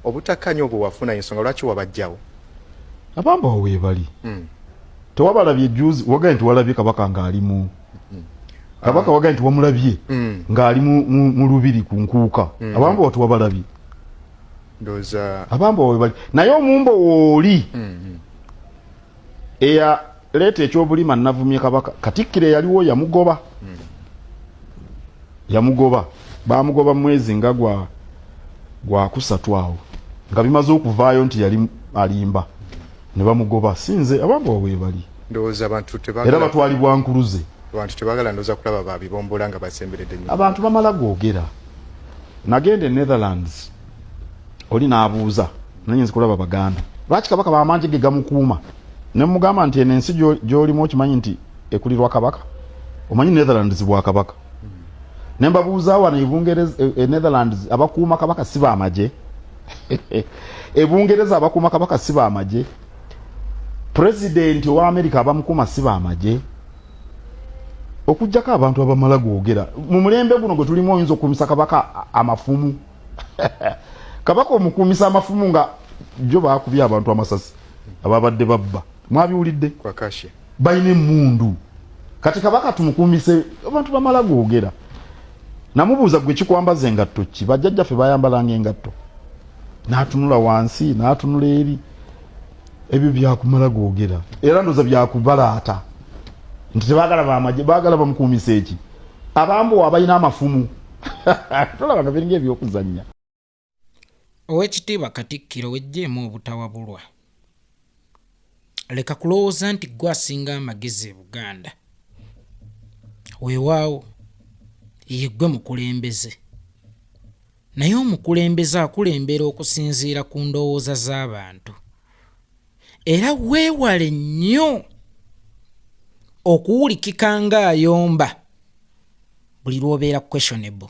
obutakanya obwo wafuna ensonga lwaki wabajjawo abamba weebali tewabalabye juzi wagaye nti walabye kabaka ng'alimu kabaka wagaye nti wamulabye ng'ali mu lubiri ku nkuuka abamba watu wabalabye ndoza abamba weebali naye omumbo wooli eya leeta ekyobulima navumye kabaka Katikkiro yaliwo yamugoba bamugoba mwezi nga gwa kusatu awo nga bimaze okuvaayo nti yali alimba ne bamugoba sinze abamba weebali ndoza abantu tebagala era batwalibwa nkuluze abantu tebagala ndoza kulaba babibombola nga basemberedde nnyo abantu bamala googera nagende Netherlands oli naabuuza nanyinza kulaba baganda lwaki kabaka bamanje ge gamukuuma ne mugamba nti ensi gy'olimu okimanyi nti ekulirwa kabaka omanyi Netherlands bwa kabaka ne mbabuuza wano Ebungereza Netherlands abakuuma kabaka si baamaje Ebungereza abakuuma kabaka si baamaje President wa America abamukuuma si baamaje okujjako abantu abamala googera mu mulembe guno gwe tulimu oyinza okukumisa kabaka amafumu kabaka omukuumisa amafumu nga jo baakubye abantu amasasi ababadde babba mwabiwulidde kwa kashe bayine mundu kati kabaka tumukuumise abantu bamala googera namubuuza gwe kikwambaza engatto ki bajjajjaffe bayambalanga engatto n'atunula wansi n'atunula eri ebyo byakumala googera era ndoza byakubalaata nti tebagala bamaje bagala bamukuumisa eki abambo abayina amafumu tolaba nga biringa ebyokuzannya Owekitiibwa Katikkiro wejjeemu obutawabulwa leka kulowooza nti gwe asinga amagezi e Buganda weewaawo ye gwe mukulembeze naye omukulembeze akulembera okusinziira ku ndowooza z'abantu era weewale nnyo okuwulikika ng'ayomba buli lw'obeera questionable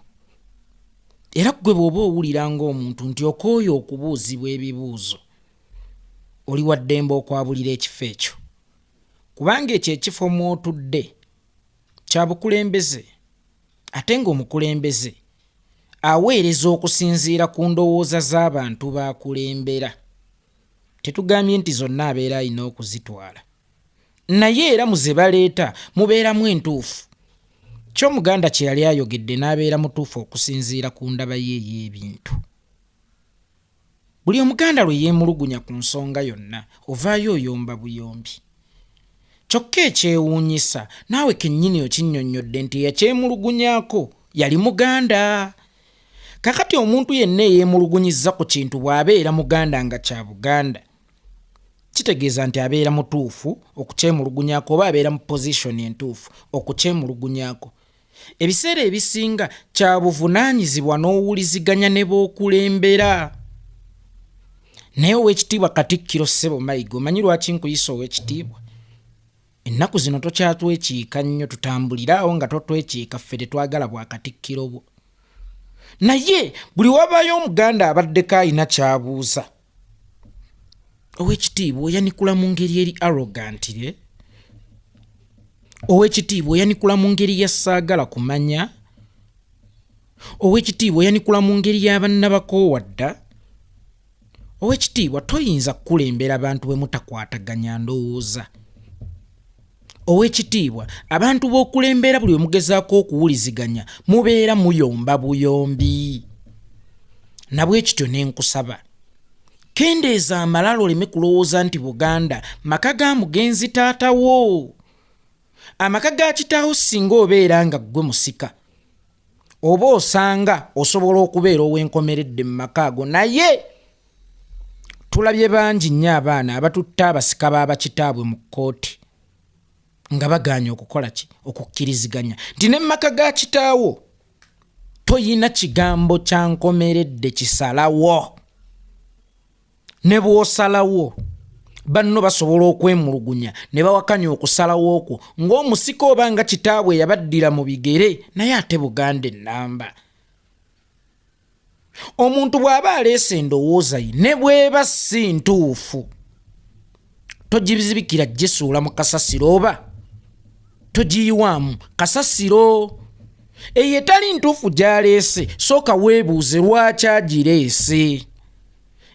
era gwe bw'oba owulira ng'omuntu nti okooyo okubuuzibwa ebibuuzo oli wa ddembe okwabulira ekifo ekyo kubanga ekyo ekifo mw'otudde kya bukulembeze ate ng'omukulembeze aweereza okusinziira ku ndowooza z'abantu b'akulembera tetugambye nti zonna abeera alina okuzitwala naye era mu ze baleeta mubeeramu entuufu ky'omuganda kye yali ayogedde n'abeera mutuufu okusinziira ku ndaba ye ey'ebintu buli omuganda lwe yeemulugunya ku nsonga yonna ovaayo oyomba buyombi kyokka ekyewuunyisa naawe kennyini okinnyonnyodde nti yakyemulugunyaako yali muganda kakati omuntu yenna eyeemulugunyizza ku kintu bw'abeera muganda nga kya Buganda kitegeeza nti abeera mutuufu okukyemulugunyaako oba abeera mu pozishoni entuufu okukyemulugunyaako ebiseera ebisinga kya buvunaanyizibwa n'owuliziganya ne b'okulembera naye Owekitiibwa Katikkiro ssebo Mayiga omanyi lwaki nkuyisa Owekitiibwa ennaku zino tokyatwekiika nnyo tutambuliraawo nga totwekiika ffe tetwagala bwa Katikkiro bwo naye buli wabaayo omuganda abaddeko alina kyabuuza Owekitiibwa oyanikula mu ngeri eri arrogant Owekitiibwa oyanikula mu ngeri ya saagala kumanya Owekitiibwa oyanikula mu ngeri y'abannabakoowadda Owekitiibwa toyinza kukulembera abantu bwe mutakwataganya ndowooza Owekitiibwa abantu b'okulembera buli omugezaako okuwuliziganya mubeera muyomba buyombi nabwe kityo n'enkusaba kendeeza amalala oleme kulowooza nti Buganda maka ga mugenzi taatawo amaka ga kitaawo singa obeera nga ggwe musika oba osanga osobola okubeera ow'enkomeredde mu maka ago naye tulabye bangi nnyo abaana abatutta abasika baabakitaabwe mu kkooti nga bagaanye okukola ki okukkiriziganya nti ne maka ga kitaawo toyina kigambo kya nkomeredde kisalawo ne bw'osalawo banno basobola okwemulugunya ne bawakanya okusalawo okwo ng'omusika oba nga kitaabwe yabaddira mu bigere naye ate Buganda ennamba omuntu bw'aba aleese endowooza ye ne bw'eba si ntuufu togibizibikira gyesuula mu kasasiro oba togiyiwaamu kasasiro eyo etali ntuufu gy'aleese sooka weebuuze lwaki agireese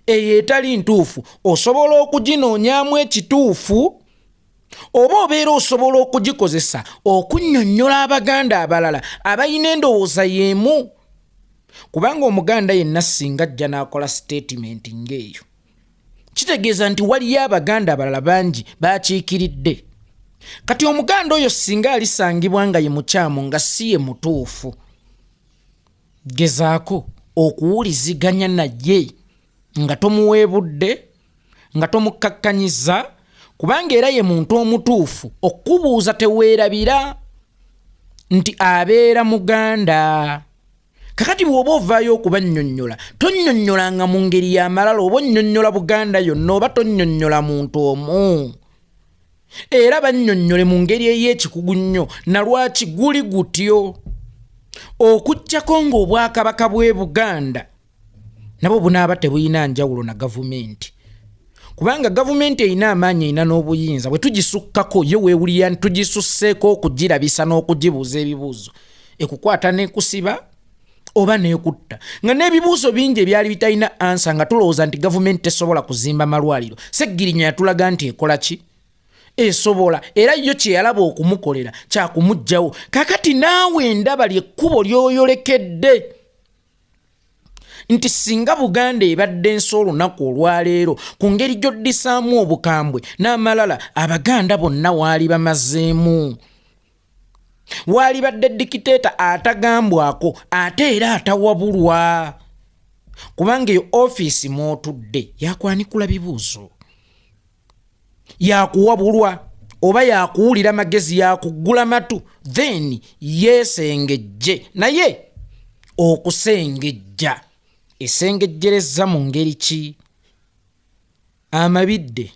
eyo etali ntuufu osobola okuginoonyaamu ekituufu oba obeera osobola okugikozesa okunnyonnyola abaganda abalala abalina endowooza y'emu. Kubanga omuganda yenna singa ajja n'akola statement ng'eyo kitegeeza nti waliyo abaganda abalala bangi baakiikiridde. Kati omuganda oyo singa alisangibwa nga ye mukyamu nga si ye mutuufu, gezaako okuwuliziganya naye nga tomuweebudde, nga tomukakkanyiza, kubanga era ye muntu omutuufu. Okubuuza teweerabira nti abeera muganda. Kakati bw'oba ovaayo okubannyonnyola, tonnyonnyolanga mu ngeri y'amalala oba onnyonnyola Buganda yonna oba tonnyonnyola muntu omu. Era bannyonnyole mu ngeri ey'ekikugu nnyo na lwaki guli gutyo. Okuggyako ng'Obwakabaka bw'e Buganda nabwo bunaaba tebulina njawulo na gavumenti. Kubanga gavumenti erina amaanyi erina n'obuyinza bwe tugisukkako ye weewulira nti tugisusseeko okugirabisa n'okugibuuza ebibuuzo ekukwata n'ekusiba oba n'ekutta. Nga n'ebibuuzo bingi ebyali bitalina ansa nga tulowooza nti gavumenti tesobola kuzimba malwaliro. Seggirinya yatulaga nti ekola ki? Esobola. Era yo kye yalaba okumukolera kyakumuggyawo. Kakati naawe ndaba ly'ekkubo ly'oyolekedde nti singa Buganda ebadde nsi olunaku olwaleero ku ngeri gy'oddisaamu obukambwe n'amalala Abaganda bonna waali bamazeemu. Waali badde dikiteeta atagambwako ate era atawabulwa. Kubanga eyo ofiisi mw'otudde yakwanikula bibuuzo, yakuwabulwa oba yakuwulira magezi, yakugula matu, then yeesengejje. Naye okusengejja esengejjereza mu ngeri ki? Amabidde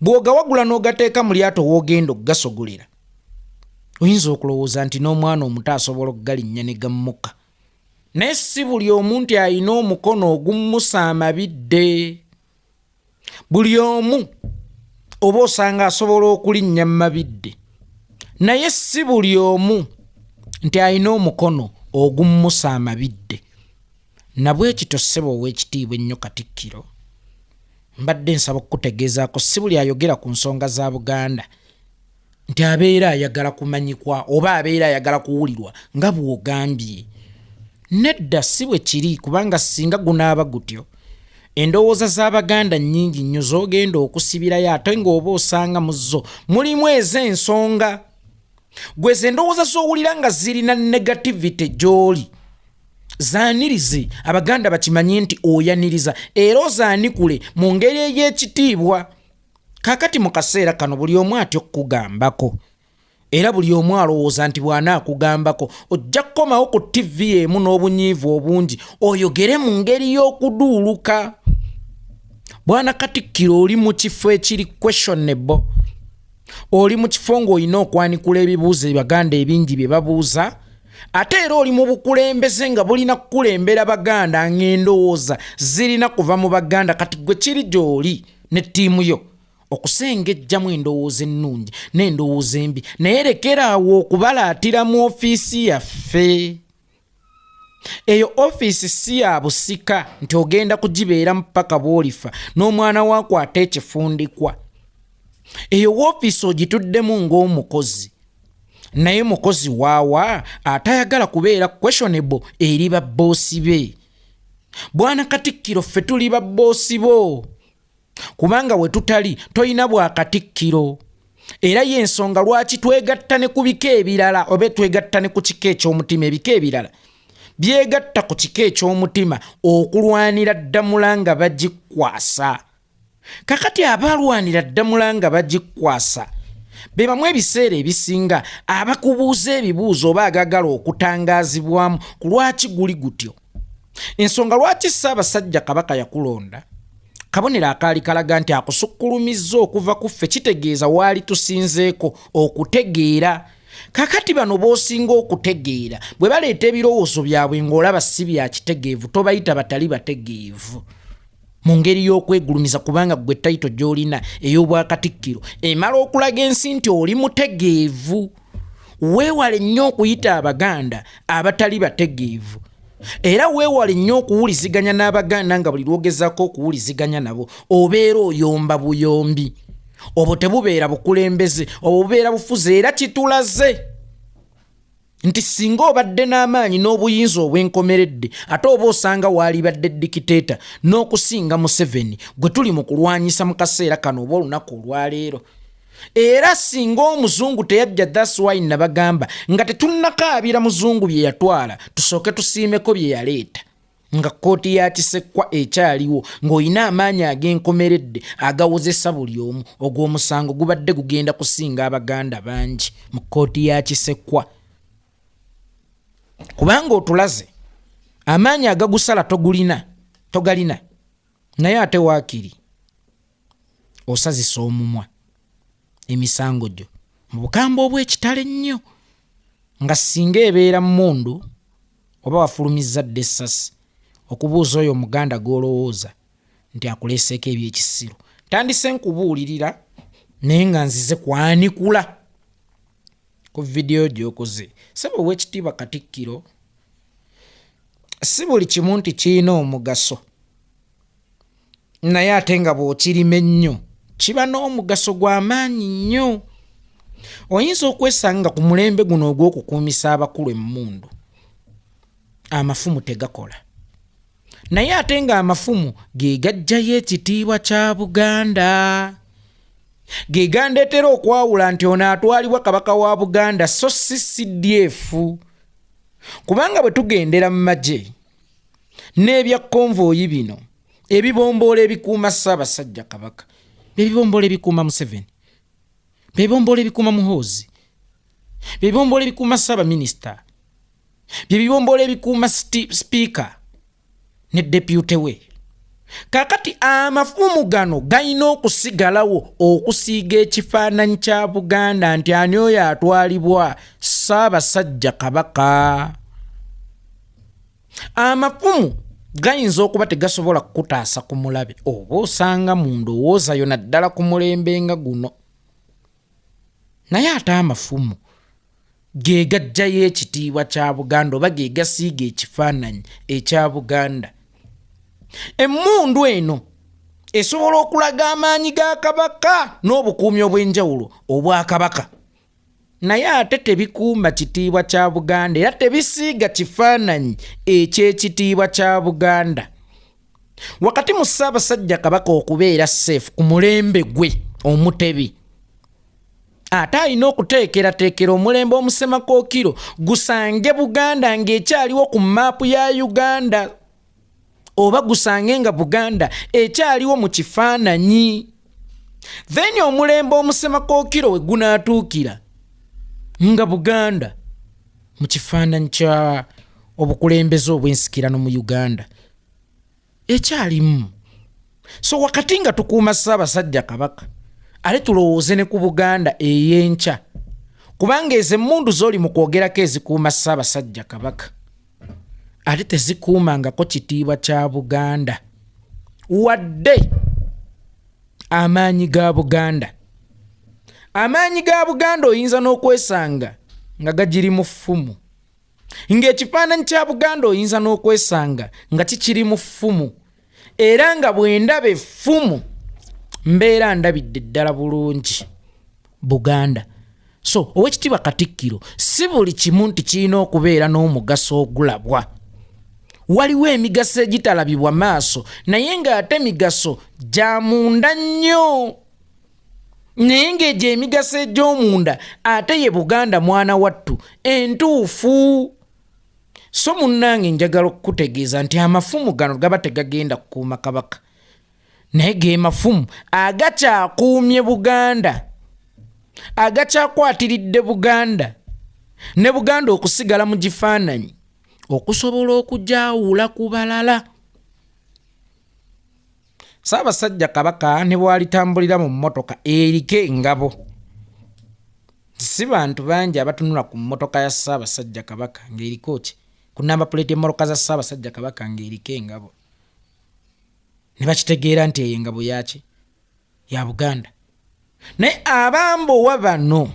bw'ogawagula n'ogateeka mu lyato w'ogenda okugasogolera, oyinza okulowooza nti n'omwana omuto asobola okugalinnya ne gammuka. Naye si buli omu nti alina omukono ogummusa amabidde. Buli omu oba osanga asobola okulinnya mu mabidde, naye si buli omu nti alina omukono ogummusa amabidde. Nabwe kito ssebo ow'ekitiibwa ennyo Katikkiro, mbadde nsaba okukutegeezaako si buli ayogera ku nsonga za Buganda nti abeera ayagala kumanyikwa oba abeera ayagala kuwulirwa nga bw'ogambye. Nedda si bwe kiri, kubanga singa gunaaba gutyo endowooza z'Abaganda nnyingi nnyo z'ogenda okusibirayo ate ng'oba osanga mu zo mulimu ez'ensonga. Gweze endowooza z'owulira nga zirina negativity gy'oli, zaanirize. Abaganda bakimanye nti oyaniriza era ozaanikule mu ngeri ey'ekitiibwa. Kakati mu kaseera kano buli omu atya okukugambako, era buli omu alowooza nti bw'anaakugambako ojja kukomawo ku TV emu n'obunyiivu obungi oyogere mu ngeri y'okuduuluka. Bwana Katikkiro, oli mu kifo ekiri questionable, oli mu kifo ng'olina okwanikula ebibuuzo Baganda ebingi bye babuuza, ate era oli mu bukulembeze nga bulina kukulembera Baganda ng'endowooza zirina kuva mu Baganda. Kati gwe kiri gy'oli ne ttiimu yo okusengejjamu endowooza ennungi n'endowooza embi, naye lekeraawo okubalaatira mu ofiisi yaffe. Eyo ofiisi si ya busika nti ogenda kugibeeramu paka bw'olifa n'omwana waako ate ekifundikwa. Eyo ofiisi ogituddemu ng'omukozi, naye mukozi waawa atayagala kubeera questionable eri babboosi be. Bwana Katikkiro, ffe tuli babboosi bo, kubanga we tutali toyina bwa Katikkiro. Era y'ensonga lwaki twegatta ne ku bika ebirala oba twegatta ne ku kika eky'omutima. Ebika ebirala byegatta ku kika eky'omutima okulwanira Ddamula nga bagikwasa. Kakati abalwanira Ddamula nga bagikwasa be bamu ebiseera ebisinga abakubuuza ebibuuzo oba agagala okutangaazibwamu ku lwaki guli gutyo. Ensonga lwaki Ssaabasajja Kabaka yakulonda, kabonero akaali kalaga nti akusukkulumizza okuva ku ffe, kitegeeza waali tusinzeeko okutegeera. Kakati bano b'osinga okutegeera bwe baleeta ebirowoozo byabwe ng'olaba si bya kitegeevu, tobayita batali bategeevu mu ngeri y'okwegulumiza, kubanga gwe tayito gy'olina ey'Obwakatikkiro emala okulaga ensi nti oli mutegeevu. Weewale nnyo okuyita Abaganda abatali bategeevu. era weewale nnyo okuwuliziganya n'Abaganda nga buli lwogezaako okuwuliziganya nabo obeera oyomba buyombi obwo tebubeera bukulembeze obwo bubeera bufuzi era kitulaze nti singa obadde n'amaanyi n'obuyinza obwenkomeredde ate oba osanga waalibadde dikiteeta n'okusinga Museveni gwe tuli mu kulwanyisa mu kaseera kano oba olunaku olwaleero era singa omuzungu teyajja that's why nabagamba nga tetunnakaabira muzungu bye yatwala tusooke tusiimeko bye yaleeta nga kkooti ya Kisekwa ekyaliwo ng'olina amaanyi ag'enkomeredde agawozesa buli omu ogw'omusango gubadde gugenda kusinga Abaganda bangi mu kkooti ya Kisekwa kubanga otulaze amaanyi agagusala togalina naye ate waakiri osazisa omumwa emisango gyo mu bukamba obw'ekitale ennyo nga singa ebeera mmundu oba wafulumizza dde essasi okubuuza oyo Omuganda gw'olowooza nti akuleeseeko ebyekisiru tandise nkubuulirira naye nga nzize kwanikula ku vidiyo gy'okoze sebo ow'ekitiibwa Katikkiro si buli kimu nti kirina omugaso naye ate nga bw'okirima ennyo kiba n'omugaso gw'amaanyi nnyo oyinza okwesanga ku mulembe guno ogw'okukuumisa abakulu emmundu amafumu tegakola naye ate nga amafumu ge gajjayo ekitiibwa kya Buganda ge gandeetera okwawula nti ono atwalibwa kabaka wa Buganda so si CDF kubanga bwe tugendera mu magye n'ebya konvoyi bino ebibomboola ebikuuma Ssaabasajja Kabaka bebibomboola ebikuuma Museveni bebibomboola ebikuuma Muhoozi bebibomboola ebikuuma Ssaabaminisita bebibomboola ebikuuma Sipiika ne Deputy we kakati amafumu gano galina okusigalawo okusiiga ekifaananyi kya Buganda nti ani oyo atwalibwa Ssaabasajja Kabaka amafumu gayinza okuba tegasobola kukutaasa ku mulabe oba osanga mu ndowooza yo naddala ku mulembe nga guno naye ate amafumu ge gajjayo ekitiibwa kya Buganda oba ge gasiiga ekifaananyi ekya Buganda emmundu eno esobola okulaga amaanyi ga Kabaka n'obukuumi obw'enjawulo obwa Kabaka naye ate tebikuuma kitiibwa kya Buganda era tebisiiga kifaananyi eky'ekitiibwa kya Buganda wakati mu Ssaabasajja Kabaka okubeera safe ku mulembe gwe omutebi ate alina okuteekerateekera omulembe omusemakookiro gusange Buganda ng'ekyaliwo ku maapu ya Uganda oba gusange nga Buganda ekyaliwo mu kifaananyi then omulembe omusemakookiro we gunaatuukira nga Buganda mu kifaananyi kya obukulembeze obw'ensikirano mu Uganda ekyalimu so wakati nga tukuuma Ssaabasajja Kabaka ale tulowooze ne ku Buganda ey'enkya kubanga ezo emmundu z'oli mu kwogerako ezikuuma Ssaabasajja Kabaka ate tezikuumangako kitiibwa kya Buganda wadde amaanyi ga Buganda oyinza n'okwesanga nga gagiri mu ffumu ng'ekifaananyi kya Buganda oyinza n'okwesanga nga kikiri mu ffumu era nga bwe ndaba effumu mbeera ndabidde ddala bulungi Buganda so ow'ekitiibwa Katikkiro si buli kimu nti kirina okubeera n'omugaso ogulabwa waliwo emigaso egitalabibwa maaso naye ng'ate migaso gya munda nnyo naye ng'egyo emigaso egy'omunda ate ye Buganda mwana wattu entuufu so munnange njagala okukutegeeza nti amafumu gano gaba tegagenda kukuuma Kabaka naye ge mafumu agakyakuumye Buganda agakyakwatiridde Buganda ne Buganda okusigala mu gifaananyi okusobola okujaawula ku balala Ssaabasajja Kabaka ne bw'alitambulira mu mmotoka eriko engabo si bantu bangi abatunula ku mmotoka ya Ssaabasajja Kabaka ng'eriko ki ku namba puleeti emmoloka za Ssaabasajja Kabaka ng'eriko engabo ne bakitegeera nti eyo engabo yaki ya Buganda naye abambowa bano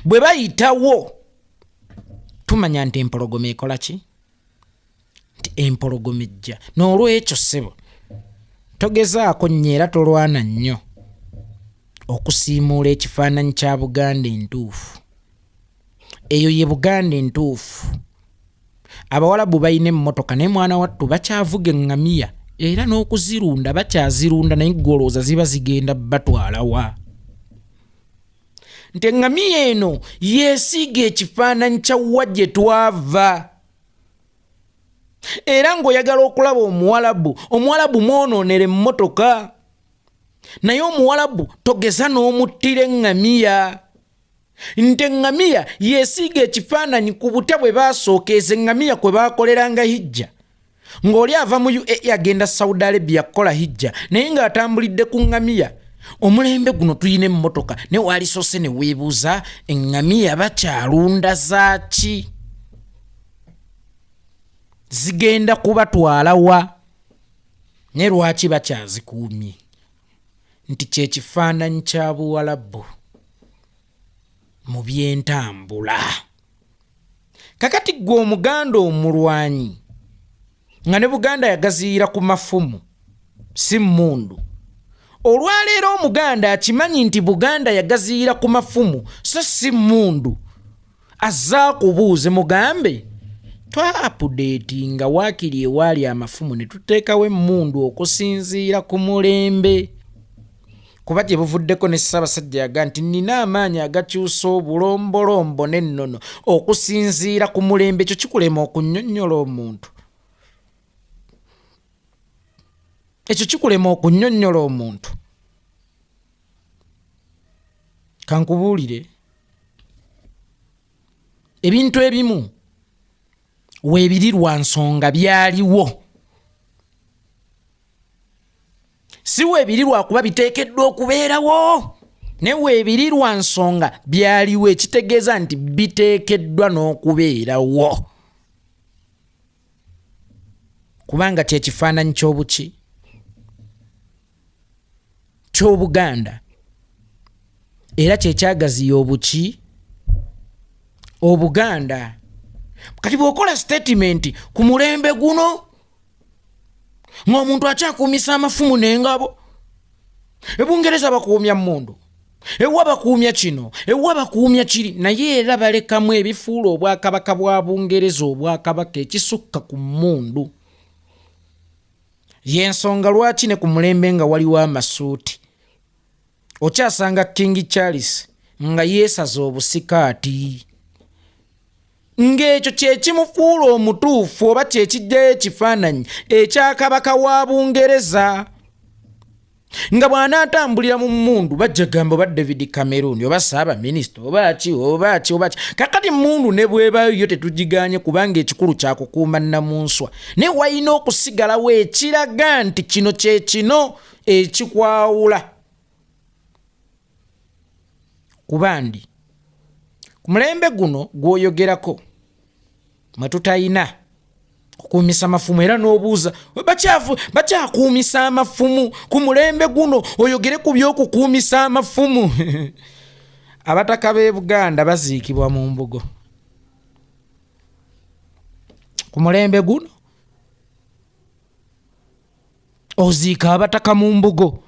bwe bayitawo tumanya nti empologoma ekola ki nti empologoma ejja. N'olwekyo ssebo togezaako nnyo era tolwana nnyo okusiimuula ekifaananyi kya Buganda entuufu. Eyo ye Buganda entuufu. Abawalabu balina emmotoka naye mwana wattu bakyavuga eŋŋamiya era n'okuzirunda bakyazirunda naye golooza ziba zigenda batwala wa. Nti eŋŋamiya eno yeesiiga ekifaananyi kya wa gye twava. Era ng'oyagala okulaba Omuwalabu mwonoonera emmotoka. Naye Omuwalabu togeza n'omuttira eŋŋamiya. Nti eŋŋamiya yeesiiga ekifaananyi ku butya bwe baasookeeza eŋŋamiya kwe baakoleranga hijja. Ng'oli ava mu UAE agenda Saudi Arabia kukola hijja naye ng'atambulidde ku ŋŋamiya. Omulembe guno tuyina emmotoka ne waalisoose ne weebuuza eŋŋamiya bakyalunda zaaki? Zigenda kubatwala wa? Ne lwaki bakyazikuumye? Nti kye kifaananyi kya Buwalabu mu by'entambula. Kakati gwe Omuganda omulwanyi nga ne Buganda yagaziira ku mafumu si mmundu. Olwaleero Omuganda akimanyi nti Buganda yagaziira ku mafumu so si mmundu. Azza kubuuze mugambe twa-apudeetinga waakiri ewaali amafumu ne tuteekawo emmundu okusinziira ku mulembe. Kuba gye buvuddeko ne Ssaabasajja yaga nti nina amaanyi agakyusa obulombolombo n'ennono okusinziira ku mulembe. Ekyo kikulema okunnyonnyola omuntu. Ekyo kikulema okunnyonnyola omuntu. Kankubuulire, ebintu ebimu weebiri lwa nsonga byaliwo. Si weebiri lwa kuba biteekeddwa okubeerawo. Ne weebiri lwa nsonga byaliwo ekitegeeza nti biteekeddwa n'okubeerawo. Kubanga kye kifaananyi ky'obuki ky'Obuganda era kye kyagaziya obuki Obuganda. Kati bw'okola statement ku mulembe guno ng'omuntu akyakuumisa amafumu n'engabo, Ebungereza bakuumya mmundu, ewa bakuumya kino, ewa bakuumya kiri, naye era balekamu ebifuula obwakabaka bwa Bungereza obwakabaka ekisukka ku mmundu. Y'ensonga lwaki ne ku mulembe nga waliwo amasuuti okyasanga King Charles nga yeesaza obusikaati. Ng'ekyo kye kimufuula omutuufu oba kye kijjayo ekifaananyi ekyakabaka wa Bungereza. Nga bw'anaatambulira mu mmundu bajja gamba oba David Cameron oba Ssaabaminisita oba ki. Kakati mmundu ne bw'ebayo yo tetugiganye kubanga ekikulu kyakukuuma nnamunswa. Ne walina okusigalawo ekiraga nti kino kye kino ekikwawula. Kubandi ku mulembe guno gw'oyogerako mwe tutayina kukuumisa amafumu era n'obuuza bakyakuumisa amafumu ku mulembe guno oyogere ku by'okukuumisa amafumu. Abataka b'e Buganda baziikibwa mu mbugo. Ku mulembe guno oziika abataka mu mbugo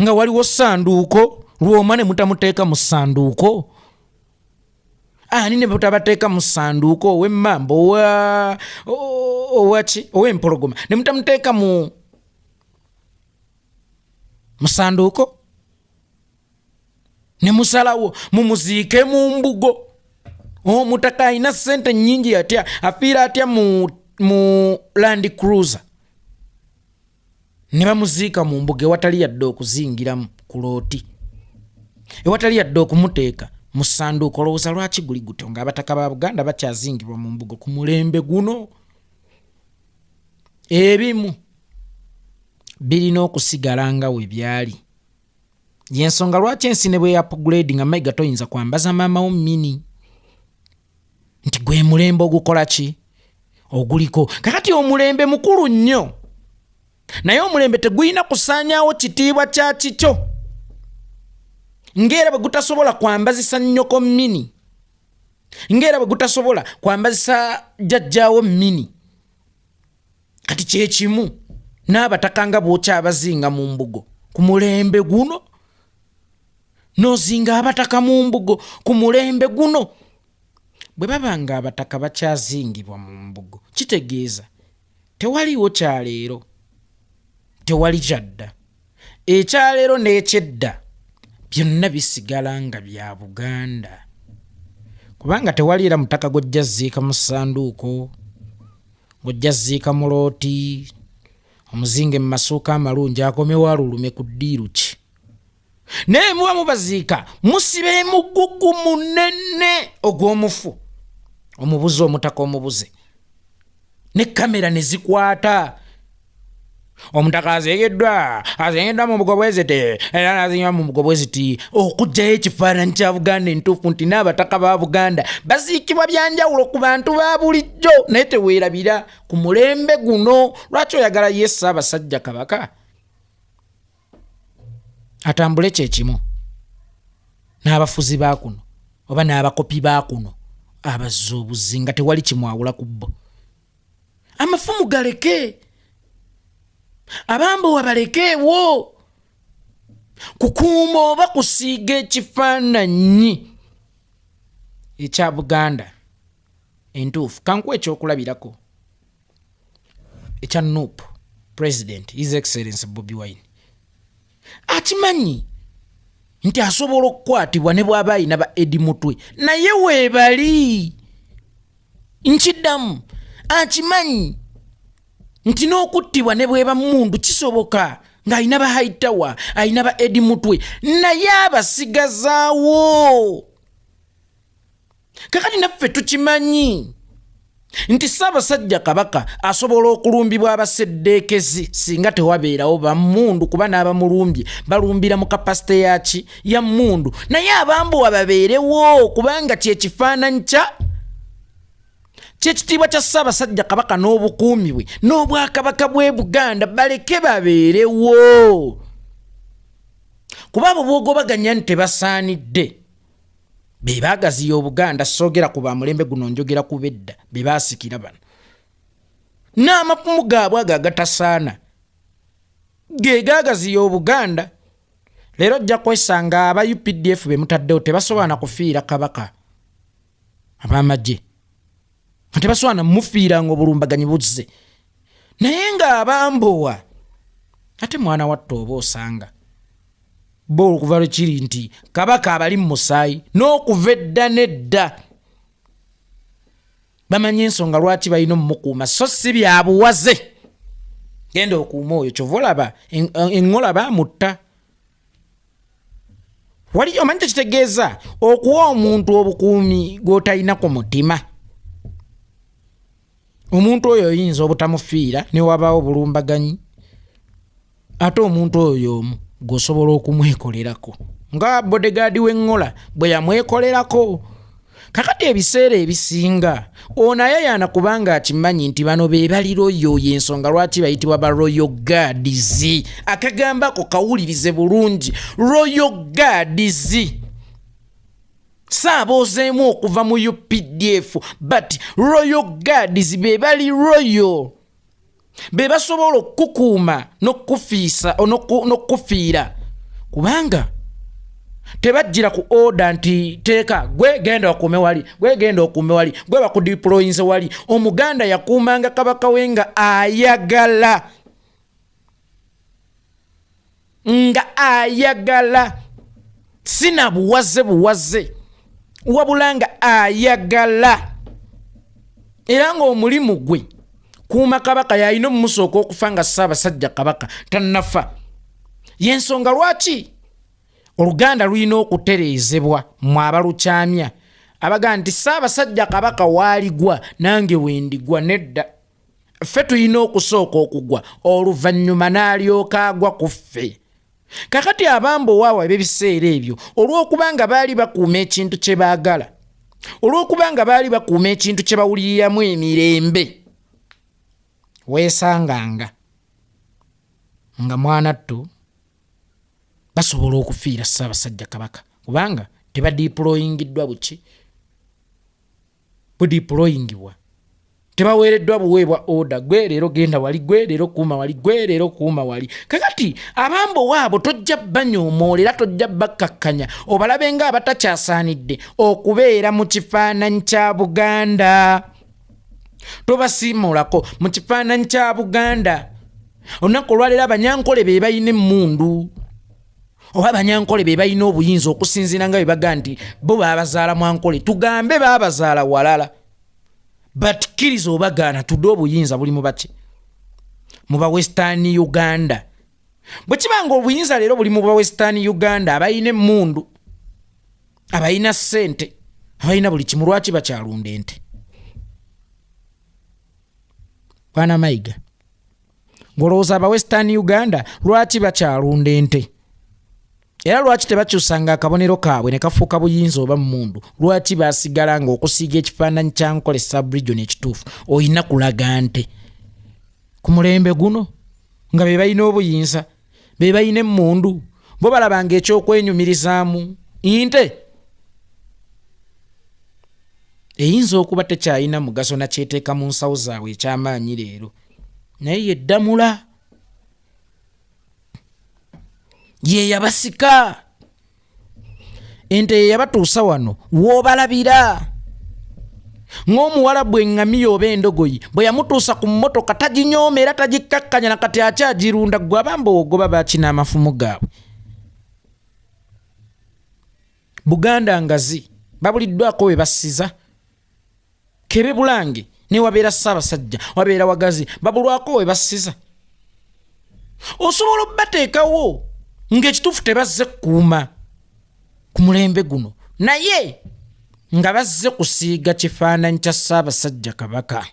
nga waliwo ssanduuko lw'oma ne mutamuteeka mu ssanduuko. Ani ne mutabateeka mu ssanduuko ow'emmamba ow'empologoma ne mutamuteeka mu ssanduuko ne musalawo mumuziike mu mbugo. Omutaka alina ssente nnyingi atya afiira atya mu Land Cruiser ne bamuziika mu mbuga ewatali yadde okuzingiramu ku looti, ewatali yadde okumuteeka mu ssanduuko. Olowooza lwaki guli gutyo ng'abataka ba Buganda bakyazingirwa mu mbuga ku mulembe guno? Ebimu birina okusigala nga we byali. Y'ensonga lwaki ensi ne bwe upgrade nga mayiga toyinza kwambaza maamawo mini. Nti gwe mulembe ogukola ki? Oguliko. Kakati omulembe mukulu nnyo. Naye omulembe tegulina kusaanyaawo kitiibwa kya kikyo. Ng'era bwe gutasobola kwambazisa nnyoko mini ngera bwe gutasobola kwambazisa jjajjaawo mini kati kyekimu n'abataka nga bwokya abazinga mu mbugo ku mulembe guno n'ozinga abataka mu mbugo ku mulembe guno. Bwe babanga abataka bakyazingibwa mu mbugo kitegeeza tewaliwo kyaleero, tewali kyadda. Ekyaleero n'ekyedda byonna bisigala nga bya Buganda, kubanga tewali era mutaka gw'ojja ziika mu ssanduuko, gw'ojja ziika mu looti, omuzinge mu masuuka amalungi akomewo alulume ku ddiiru ki. Naye muba mubaziika musiba emugugu munene ogw'omufu, omubuze omutaka omubuze ne kamera ne zikwata. Omutaka azengeddwa mu bugobweziti era nazinywa mu bugobweziti okugyayo ekifaananyi kya Buganda entuufu nti n'abataka ba Buganda baziikibwa byanjawulo ku bantu ba bulijjo. Naye teweerabira ku mulembe guno. Lwaki oyagala ye Ssaabasajja Kabaka atambule kyekimu n'abafuzi ba kuno oba n'abakopi ba kuno abazza obuzi nga tewali kimwawula ku bo? Amafumu galeke, abambowa balekeewo, kukuuma oba kusiiga ekifaananyi ekya Buganda entuufu. Kankuwa ekyokulabirako ekya NUP President His Excellency Bobi Wine. Akimanyi nti asobola okukwatibwa ne bw'aba ayina ba Edi Mutwe, naye weebali nkiddamu. Akimanyi nti n'okuttibwa ne bw'eba mundu kisoboka ng'ayina ba Haitawa, ayina ba Edi Mutwe, naye abasigazaawo. Kakati naffe tukimanyi nti Ssaabasajja Kabaka asobola okulumbibwa abaseddeekezi singa tewabeerawo bamundu, kuba n'abamulumbye balumbira mu kapasite yaki ya mundu. Naye abambowa babeerewo kubanga kyekifaananyi kyekitiibwa kya Ssaabasajja Kabaka n'obukuumi bwe n'obwakabaka bw'e Buganda baleke babeerewo, kuba abo boogobaganya nti tebasaanidde be baagaziya Obuganda. Soogera ku bamulembe guno, njogera ku bedda be baasikira bano. N'amafumu gaabwe ago agatasaana ge gaagaziya Obuganda. Leero ojja kwesanga aba UPDF be mutaddewo tebasobola na kufiira Kabaka, ab'amagye tebasobola na mufiira ng'obulumbaganyi buzze. Naye ng'abambowa ate mwana wattu oba osanga bo okuva lwekiri nti Kabaka abali mu musaayi n'okuva edda n'edda bamanyi ensonga lwaki balina omumukuuma, so si byabuwaze. Genda okuuma oyo, kyova olaba eŋŋola baamutta. Wali omanyi tekitegeeza okuwa omuntu obukuumi gw'otalina ku mutima. Omuntu oyo oyinza obutamufiira ne wabaawo bulumbaganyi, ate omuntu oyo omu gwosobola okumwekolerako nga bodegaadi w'eŋŋola bwe yamwekolerako. Kakati ebiseera ebisinga onayayana kubanga akimanyi nti bano be bali royo, y'ensonga lwaki bayitibwa ba Royal Guards. Akagambako kawulirize bulungi, Royal Guards. Saaboozeemu okuva mu UPDF but Royal Guards be bali royo, be basobola okukukuuma n'okufiisa n'okufiira, kubanga tebajjira ku order nti teeka gwe genda okuume wali, gwe genda okuume wali, gwe bakudeployinze wali. Omuganda yakuumanga Kabaka we nga ayagala, sina buwaze wabula nga ayagala. Era ng'omulimu gwe kuuma Kabaka yalina omumusooka okufa nga Ssaabasajja Kabaka tannafa. Y'ensonga lwaki Oluganda lulina okutereezebwa mu abalukyamya abaga nti Ssaabasajja Kabaka waaligwa nange wendigwa. Nedda, ffe tulina okusooka okugwa oluvannyuma n'alyoka agwa ku ffe. Kakati abambowaawa eb'ebiseera ebyo olw'okubanga baali bakuuma ekintu kye baagala, olw'okubanga baali bakuuma ekintu kye bawuliriramu emirembe, weesanganga nga mwanattu basobola okufiira Ssaabasajja Kabaka kubanga tebadeployingiddwa buki. budeployingibwa tebaweereddwa buweebwa order gwe leero genda wali gwe leero kuuma wali gwe leero kuuma wali kakati abambo waabo tojja banyoomoolera tojja bakkakkanya obalabe nga abatakyasaanidde okubeera mu kifaananyi kya Buganda tobasiimulako mu kifaananyi kya Buganda olunaku olwaleero abanyankole be balina emmundu oba abanyankole be balina obuyinza okusinziira nga bwe baga nti bo baabazaala Mwankole tugambe baabazaala walala bakkiriza obagaana tudde obuyinza buli mu baki mu ba Western Uganda bwe kibanga obuyinza leero buli mu ba Western Uganda abalina emmundu abalina ssente abalina buli kimu lwaki bakyalunda ente Bwana Mayiga ngolowooza aba Western Uganda lwaki bakyalunda ente era lwaki tebakyusanga akabonero kaabwe ne kafuuka buyinza oba mmundu lwaki basigala nga okusiiga ekifaananyi kya Nkole sub-region ekituufu olina kulaga nte ku mulembe guno nga be balina obuyinza be balina emmundu bo balabanga ekyokwenyumirizaamu nte eyinza okuba tekyalina mugaso nakyeteeka mu nsawo zaabwe ekyamaanyi leero naye yeddamula ye yabasika ente ye yabatuusa wano woobalabira ng'omuwala bwe ngamiya oba endogoyi bwe yamutuusa ku mmotoka taginyooma era tagikkakkanya na kati akyagirunda gwe abamba ogoba bakina amafumu gaabwe Buganda ngazi babuliddwako we basiza Kebe Bulange ne wabeera Ssaabasajja wabeera Wagazi babulwako we basiza osobola obbateekawo ng'ekituufu tebazze kuuma ku mulembe guno naye nga bazze kusiiga kifaananyi kya Ssaabasajja Kabaka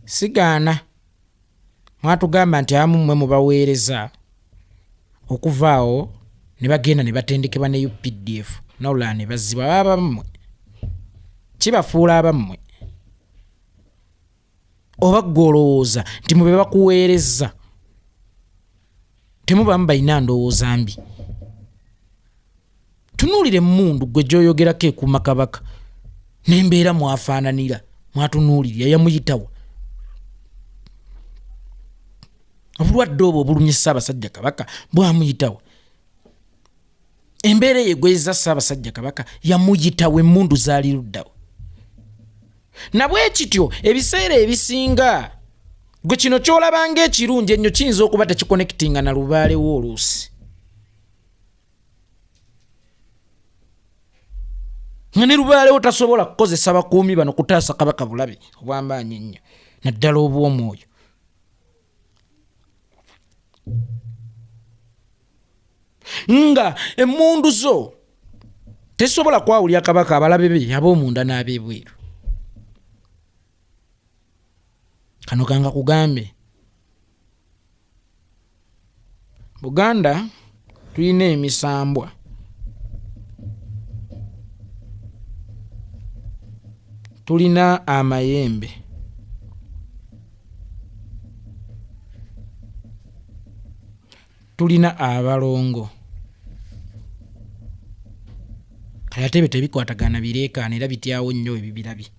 sigaana mwatugamba nti abamu mmwe mubaweereza okuvaawo ne bagenda ne batendekebwa ne UPDF nawulala ne bazzibwa abammwe kibafuula abammwe oba gwolowooza nti mube bakuweereza temubamu balina ndowooza mbi tunuulire emmundu gwe gy'oyogerako ekuuma Kabaka n'embeera mwafaananira mwatunuulirira yamuyitawa obulwadde obwo obulumye Ssaabasajja Kabaka bwamuyitawa embeera eyegweza Ssaabasajja Kabaka yamuyitawa emmundu zaali luddawo nabwe kityo ebiseera ebisinga gwe kino kyolabanga ekirungi ennyo kiyinza okuba tekikonekitinga na lubaalewo oluusi nga ne lubaalewo tasobola kukozesa bakuumi bano kutaasa Kabaka bulabe obwamaanyi ennyo naddala obw'omwoyo nga emmundu zo tesobola kwawulya Kabaka abalabe be ab'omunda n'ab'ebweru kano kanga kugambe Buganda tulina emisambwa tulina amayembe tulina abalongo kale ate tebikwatagana bireekaana era bityawo nnyo ebibirabye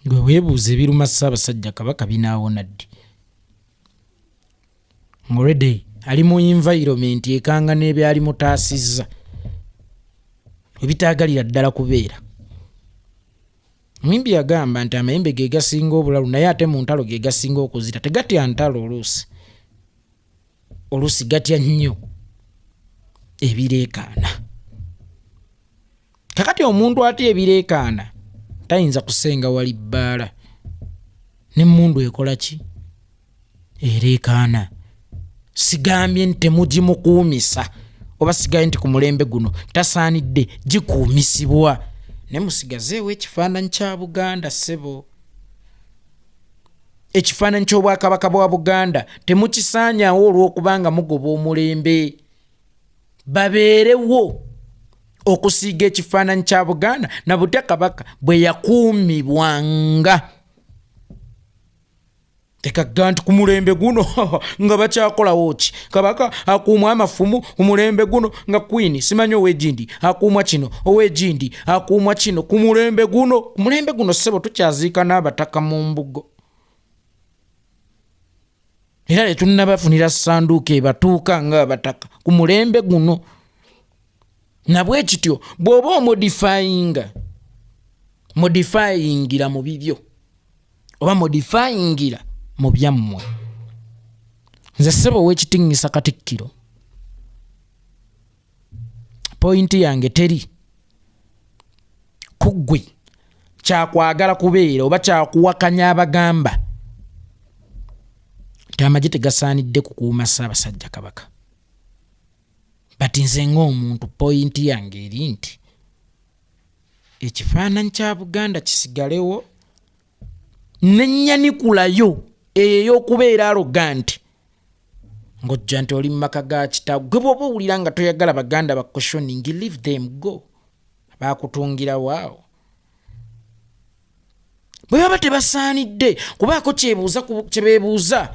gwe weebuuza ebiruma Ssaabasajja Kabaka binaawona ddi already ali mu environment ekanga n'ebyali mutaasizza ebitaagalira ddala kubeera Mwimbi yagamba nti amayembe ge gasinga obulalu naye ate mu ntalo ge gasinga okuzita tegatya ntalo oluusi gatya nnyo ebireekaana kakati omuntu atya ebireekaana tayinza kusenga wali bbaala n'emmundu ekola ki ereekaana sigambye nti temugimukuumisa oba sigaye nti ku mulembe guno tasaanidde gikuumisibwa ne musigazeewo ekifaananyi kya Buganda ssebo ekifaananyi ky'obwakabaka bwa Buganda temukisaanyawo olw'okubanga mugoba omulembe babeerewo okusiiga ekifaananyi kya Buganda na butya Kabaka bwe yakuumibwanga tekaga nti ku mulembe guno nga bakyakolawo ki kabaka akuumwa amafumu ku mulembe guno nga queen simanyi ow'egindi akuumwa kino ow'egindi akuumwa kino ku mulembe guno ssebo tukyaziika n'abataka mu mbugo era tetunnabafunira ssanduuka ebatuuka ng'abataka ku mulembe guno nabwe kityo bw'oba modifyingira mu bibyo oba modifyingira mu byammwe nze ssebo w'ekitiŋŋisa Katikkiro pointi yange teri ku ggwe kyakwagala kubeera oba kyakuwakanya abagamba nti amagye tegasaanidde kukuuma Ssaabasajja Kabaka bati nze ng'omuntu pointi yange eri nti ekifaananyi kya Buganda kisigalewo nenyanikulayo ey'okubeera arrogant ng'ojja nti oli mu maka ga kitaawo gwe bw'oba owulira nga toyagala Baganda ba questioning leave them go baakutungira waawo bwe baba tebasaanidde kubaako kye beebuuza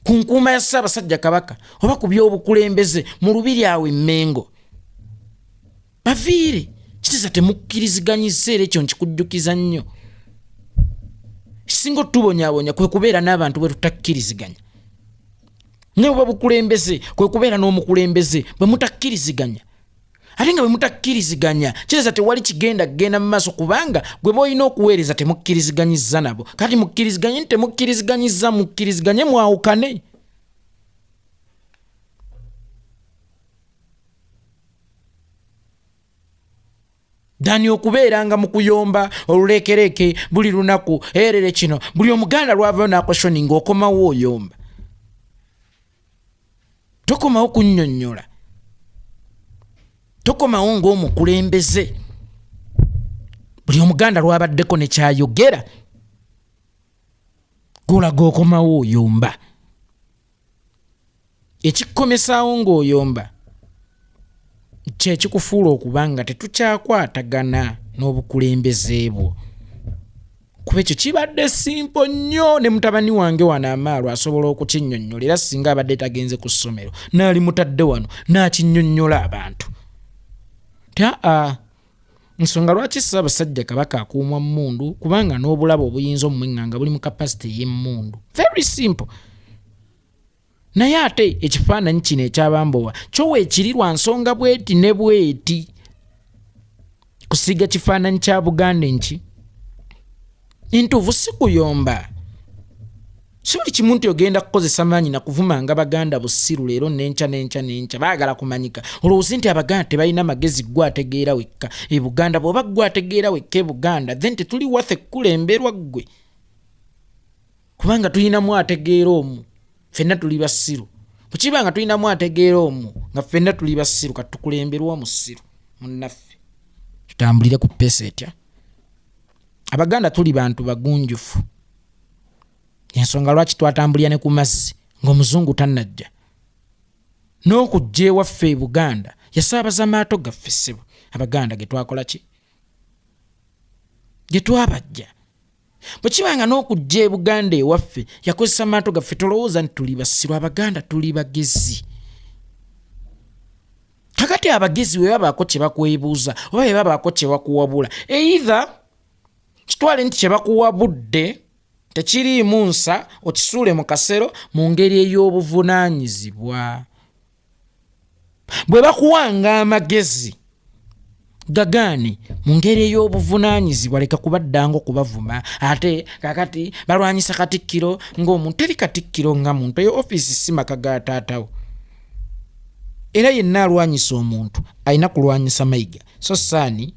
ku nkuuma ya Ssaabasajja Kabaka oba ku by'obukulembeze mu lubiri awo Mmengo baviire kitiza temukkiriziganyisa era ekyo nkikujjukiza nnyo singa otubonyaabonya kwe kubeera n'abantu bwe tutakkiriziganya ne bwe bukulembeze kwe kubeera n'omukulembeze bwe mutakkiriziganya ate nga bwe mutakkiriziganya kitegeeza tewali kugenda mu maaso kubanga gwe boolina okuweereza temukkiriziganyizza nabo kati mukkiriziganye temukkiriziganyizza mukkiriziganye mwawukane dani okubeeranga mu kuyomba oluleekereke buli lunaku erere kino buli omuganda lwavayo n'akweshoninga okomawo oyomba tokomawo kunnyonnyola tokomawo ng'omukulembeze buli omuganda lwabaddeko ne kyayogera golaga okomawo oyomba ekikomesaawo ng'oyomba kyekikufuula okuba nga tetukyakwatagana n'obukulembeze bwo kuba ekyo kibadde simpo nnyo ne mutabani wange wano Amaalu asobola okukinnyonnyola era singa abadde tagenze ku ssomero naali mutadde wano n'akinnyonnyola abantu nsonga lwaki Ssaabasajja Kabaka akuumwa mmundu kubanga n'obulabo obuyinza omumweŋŋanga buli mu kapasite y'emmundu very simple naye ate ekifaananyi kino ekyabambowa kyo weekirirwa nsonga bweti ne bweti kusiga kifaananyi kya Buganda enki entuufu si kuyomba si buli kimu nti ogenda kukozesa maanyi na kuvumanga Baganda bussiru leero n'enkya baagala kumanyika olowooza nti Abaganda tebalina magezi gwe ategeera wekka e Buganda bw'oba gwe ategeera wekka e Buganda then tetuli wathe kulemberwa ggwe kubanga tulinamu ategeera omu ffenna tuli basiru bwe kiba nga tulinamu ategeera omu nga ffenna tuli basiru kati tukulemberwa musiru munnaffe tutambulire ku pesa etya Abaganda tuli bantu bagunjufu ensonga lwaki twatambulira ne ku mazzi ng'omuzungu tannajja n'okujja ewaffe e Buganda yasaabaza maato gaffe ssebo Abaganda ge twakola ki ge twabajja bwe kibanga n'okujja e Buganda ewaffe yakozesa maato gaffe tolowooza nti tuli basiru Abaganda tuli bagezi kakati abagezi bwe babaako kye bakwebuuza oba bwe babaako kye bakuwabula either kitwale nti kye bakuwabudde tekiriimu nsa okisuule mu kasero mu ngeri ey'obuvunaanyizibwa bwe bakuwanga amagezi gagaani mu ngeri ey'obuvunaanyizibwa leka kubaddanga okubavuma ate kakati balwanyisa Katikkiro ng'omuntu teri Katikkiro nga muntu eyo ofiisi si maka ga taatawo era yenna alwanyisa omuntu alina kulwanyisa mayiga so saani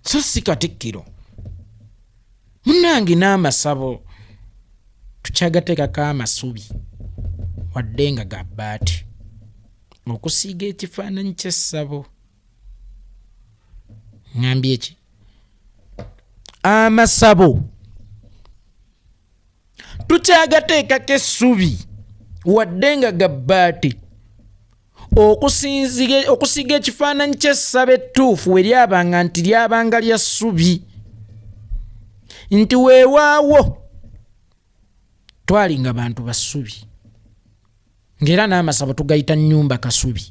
so si Katikkiro munnange n'amasabo tukyagateekako amasubi wadde nga ga bbaati okusiiga ekifaananyi ky'essabo ngambye ki amasabo tukyagateekako essubi wadde nga ga bbaati okusiiga ekifaananyi ky'essabo ettuufu we lyabanga nti lyabanga lya ssubi nti weewaawo twalinga bantu basubi ngera n'amasabo tugayita nnyumba kasubi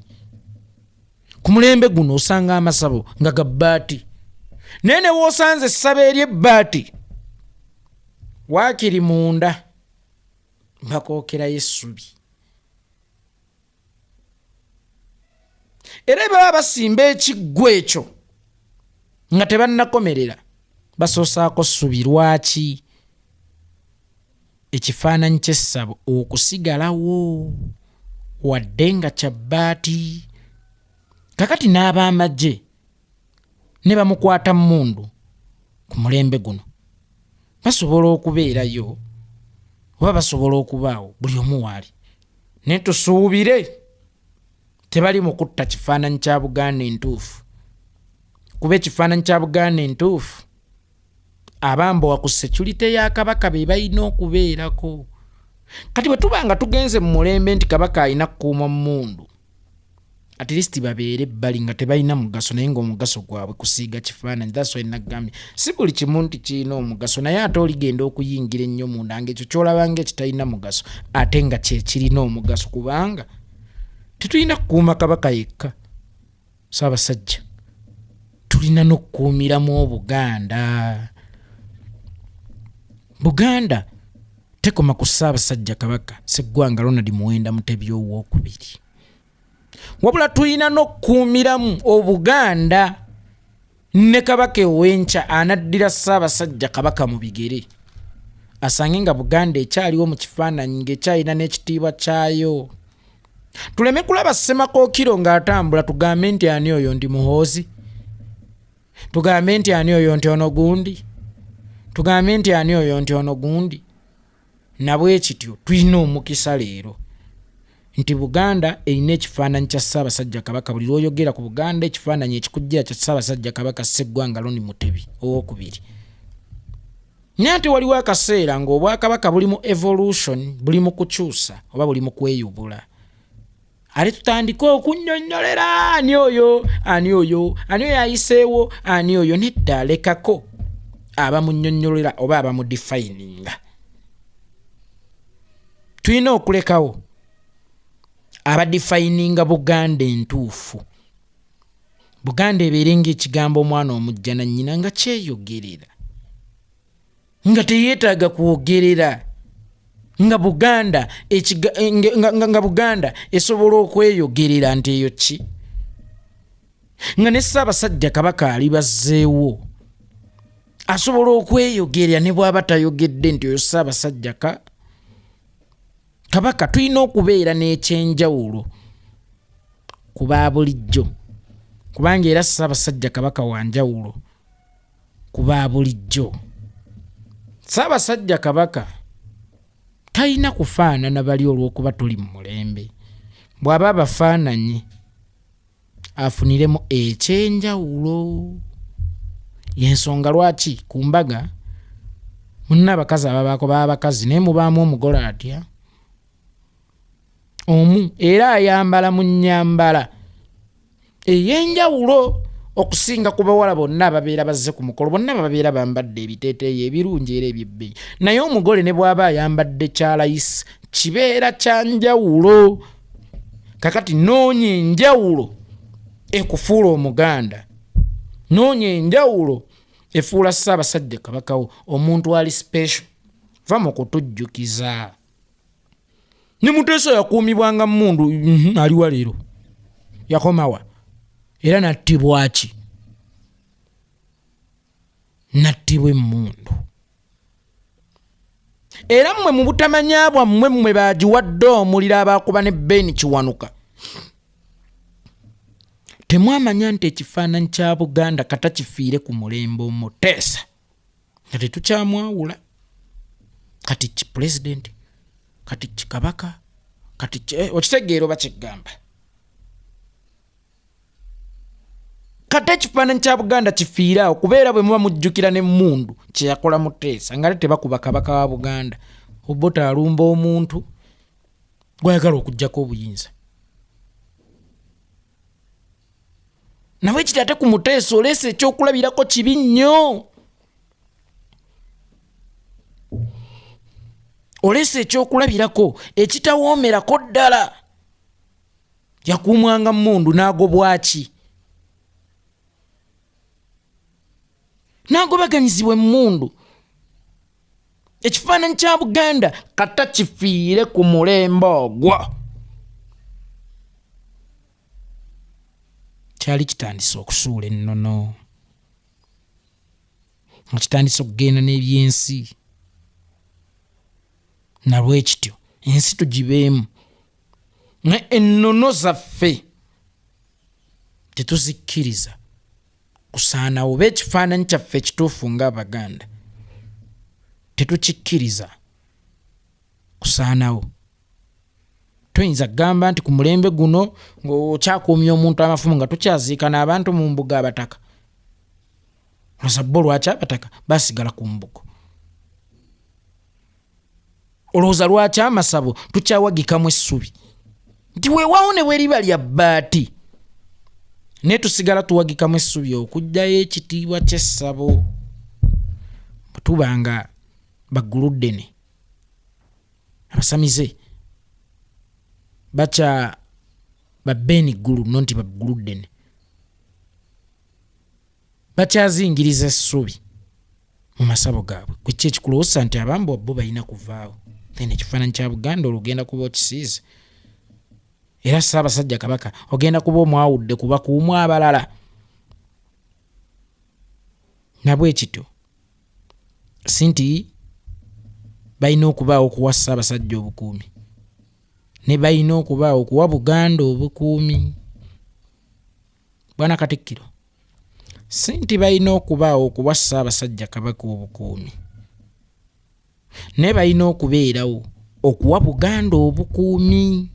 ku mulembe guno osanga amasabo nga gabbaati nene wosanze essabo ery'ebbaati waakiri munda bakookerayo essubi era baba basimba ekiggwa ekyo nga tebannakomerera basoosaako ssubi. Lwaki? Ekifaananyi ky'essabo okusigalawo wadde nga kya bbaati. Kakati n'ab'amagye ne bamukwata mmundu ku mulembe guno basobola okubeerayo oba basobola okubaawo buli omu waali, naye tusuubire tebali mu kutta kifaananyi kya Buganda entuufu. Kuba ekifaananyi kya Buganda entuufu abambowa ku security ya Kabaka be balina okubeerako. Kati bwe tuba nga tugenze mu mulembe nti Kabaka alina kukuuma mmundu, at least babeere ebbali nga tebalina mugaso, naye ng'omugaso gwabwe kusiiga kifaananyi. That's why nagambye si buli kimu nti kirina omugaso, naye ate oligenda okuyingira ennyo munda ng'ekyo ky'olaba ng'ekitalina mugaso ate nga kye kirina omugaso, kubanga tetulina kukuuma Kabaka yekka. Ssaabasajja, tulina n'okukuumiramu Obuganda. Buganda tekoma ku Ssaabasajja Kabaka Sseggwanga Ronald Muwenda Mutebi owookubiri, wabula tulina n'okukuumiramu Obuganda ne Kabaka ow'enkya anaddira Ssaabasajja Kabaka mu bigere, asange nga Buganda ekyaliwo mu kifaananyi ng'ekyalina n'ekitiibwa kyayo. Tuleme kulaba Ssemakookiro ng'atambula tugambe nti ani oyo ndi Muhoozi, tugambe nti ani oyo nti ono gundi, tugambe nti ani oyo nti ono gundi. Nabwe kityo tulina omukisa leero nti Buganda erina ekifaananyi kya Ssaabasajja Kabaka. Buli lw'oyogera ku Buganda ekifaananyi ekikujjira kya Ssaabasajja Kabaka Sseggwanga Ronald Mutebi owookubiri. Naye ate waliwo akaseera ng'Obwakabaka buli mu evolution, buli mu kukyusa oba buli mu kweyubula. Ale tutandike okunnyonnyolera ani oyo ani oyo ani oyo ayiseewo ani oyo, nedda lekako abamunnyonnyolera oba abamudefininga. Tulina okulekawo abadefininga Buganda entuufu. Buganda ebeere ng'ekigambo omwana omujja na nnyina nga kyeyogerera, nga teyeetaaga kwogerera, nga Buganda nga Buganda esobola okweyogerera nti eyo ki, nga ne Ssaabasajja Kabaka ali bazzeewo asobola okweyogerera ne bw'aba tayogedde nti oyo Ssaabasajja Kabaka. Tulina okubeera n'ekyenjawulo ku baabulijjo, kubanga era Ssaabasajja Kabaka wanjawulo ku baabulijjo. Ssaabasajja Kabaka talina kufaanana bali olw'okuba tuli mu mulembe. Bw'aba abafaananye afuniremu ekyenjawulo. Y'ensonga lwaki ku mbaga munna abakazi ababaako baba bakazi naye mubaamu omugole atya omu era ayambala mu nnyambala ey'enjawulo okusinga ku bawala bonna ababeera bazze ku mukolo. Bonna babeera bambadde ebiteeteeyi ebirungi era ebyebbeeyi, naye omugole ne bw'aba ayambadde kyalayisi kibeera kya njawulo. Kakati noonya enjawulo ekufuula Omuganda, noonya enjawulo efuula Ssaabasajja Kabaka wo omuntu ali special. Va mu kutujjukiza. Ne Muteesa yakuumibwanga mmundu aliwa leero yakomawa era nattibwa ki? Nattibwa emmundu. Era mmwe mu butamanya bwammwe mmwe baagiwadde omuliro abaakuba ne Ben Kiwanuka, temwamanya nti ekifaananyi kya Buganda kata kifiire ku mulembe Omuteesa nga tetukyamwawula. Kati ki pulezidenti, kati ki Kabaka, kati okitegeera oba kigamba. Kati ekifaananyi kya Buganda kifiire awo kubeera bwe muba mujjukira n'emmundu kye yakola Muteesa nga tebakuba Kabaka wa Buganda. Obbota alumba omuntu gwayagala okuggyako obuyinza. Nawe ekiti ate ku Muteesa oleese ekyokulabirako kibi nnyo. olese ekyokulabirako ekitawoomerako ddala. Yakuumwanga mmundu n'agobwaki, n'agobaganyizibwa emmundu. Ekifaananyi kya Buganda kata kifiire ku mulembe ogwo. Kyali kitandise okusuula ennono, nga kitandise okugenda n'ebyensi. Nalwekityo ensi tugibeemu, ennono zaffe tetuzikkiriza kusaanawo. Oba ekifaananyi kyaffe ekituufu ng'Abaganda tetukikkiriza kusaanawo. Toyinza kugamba nti ku mulembe guno ng'okyakuumya omuntu amafumu nga tukyaziikana abantu mu mbuga abataka. Olowooza bo lwaki abataka basigala ku mbugo? Olowooza lwaki amasabo tukyawagikamu essubi nti weewaawo ne bweriba lya bbaati naye tusigala tuwagikamu essubi okuggyayo ekitiibwa ky'essabo? Bwe tuba nga bagguluddene abasamize bakya babbeeni ggulu no nti bagguluddene bakyazingiriza essubi mu masabo gaabwe. Kweki ekikulowooza nti abambu bo balina kuvaawo. Then ekifaananyi kya Buganda olugenda kuba okisiize. Era Ssaabasajja Kabaka ogenda kuba omwawudde ku bakuumu abalala. Nabwe kityo si nti balina okubaawo okuwa Ssaabasajja obukuumi, ne balina okubaawo okuwa Buganda obukuumi. Bwana Katikkiro, si nti balina okubaawo okuwa Ssaabasajja Kabaka obukuumi, ne balina okubeerawo okuwa Buganda obukuumi,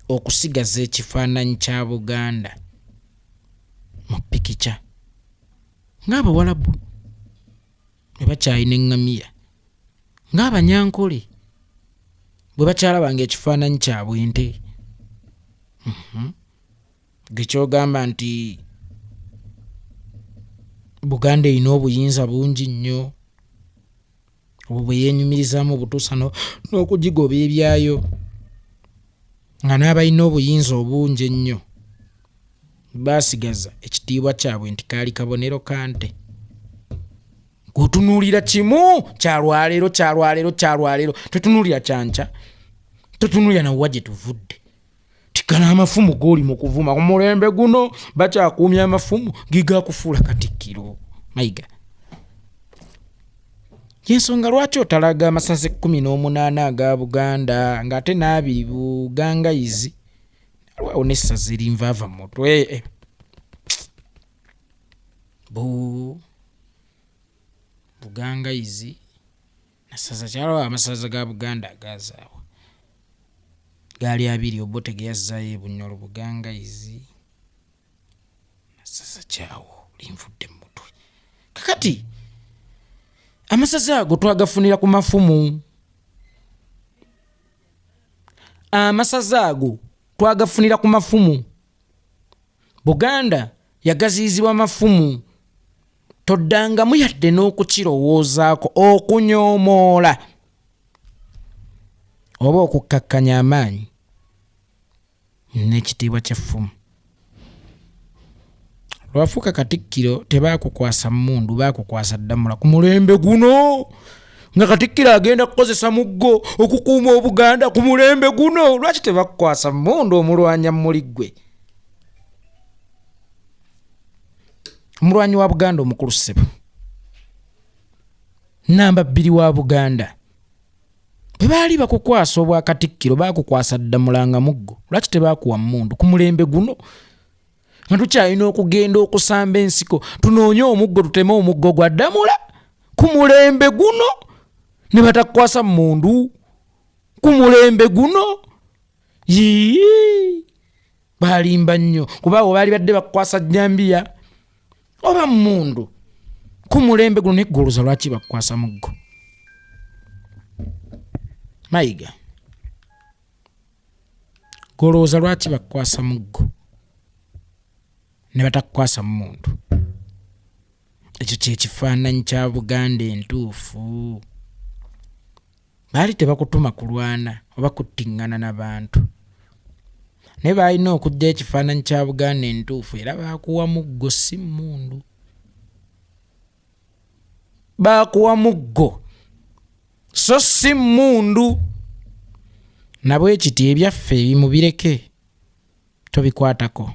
okusigaza ekifaananyi kya Buganda mu pikica ng'Abawalabu bwe bakyalina eŋŋamiya, ng'Abanyankole bwe bakyalabanga ekifaananyi kyabwe ente. Gekyogamba nti Buganda erina obuyinza bungi nnyo, obwo bwe yeenyumirizaamu obutuusa n'okugigoba ebyayo, nga n'abalina obuyinza obungi ennyo baasigaza ekitiibwa kyabwe nti kaali kabonero ka nte. Otunuulira kimu kyalwaleero, totunuulira kyanca, totunuulira nawuwa gye tuvudde. Tikana amafumu g'oli mu kuvuma ku mulembe guno bakyakuumya amafumu gigakufuula Katikkiro. Mayiga, y'ensonga lwaki otalaga amasaza 18 aga Buganda ng'ate n'abiri Bugangayizi, nalwawo n'essaza erinvaava mu mutwe. Bugangayizi nasaza kyalwawo amasaza ga Buganda agazaawa gaali abiri, Obote ge yazzaayo e Bunyoro. Bugangayizi nasaza kyawo linvudde mu mutwe. Kakati amasaza ago twagafunira ku mafumu. Amasaza ago twagafunira ku mafumu. Buganda yagaziizibwa mafumu. Toddangamu yadde n'okukirowoozaako, okunyoomoola oba okukkakkanya amaanyi n'ekitiibwa ky'effumu. Lwafuuka Katikkiro tebaakukwasa mmundu, baakukwasa ddamula ku mulembe guno, nga Katikkiro agenda kukozesa muggo okukuuma Obuganda ku mulembe guno. Lwaki tebakukwasa mmundu omulwanya muli ggwe? Omulwanyi wa Buganda omukulu ssebo, namba 2 wa Buganda, bwe baali bakukwasa obwa Katikkiro baakukwasa ddamulanga muggo. Lwaki tebaakuwa mmundu ku mulembe guno? Nga tukyalina okugenda okusamba ensiko tunoonye omuggo, tuteme omuggo gwa ddamula ku mulembe guno, ne batakukwasa mmundu ku mulembe guno. Baalimba nnyo, kuba bwe baali badde bakukwasa jjambiya oba mmundu ku mulembe guno, neggoloza lwaki bakukwasa muggo? Mayiga, golooza lwaki bakukwasa muggo ne batakukwasa mmundu? Ekyo kye kifaananyi kya Buganda entuufu. baali tebakutuma kulwana oba kuttiŋŋana n'abantu naye baalina okujja ekifaananyi kya Buganda entuufu era baakuwa muggo si mmundu baakuwa muggo so si mmundu nabwe kiti ebyaffe ebimu bireke tobikwatako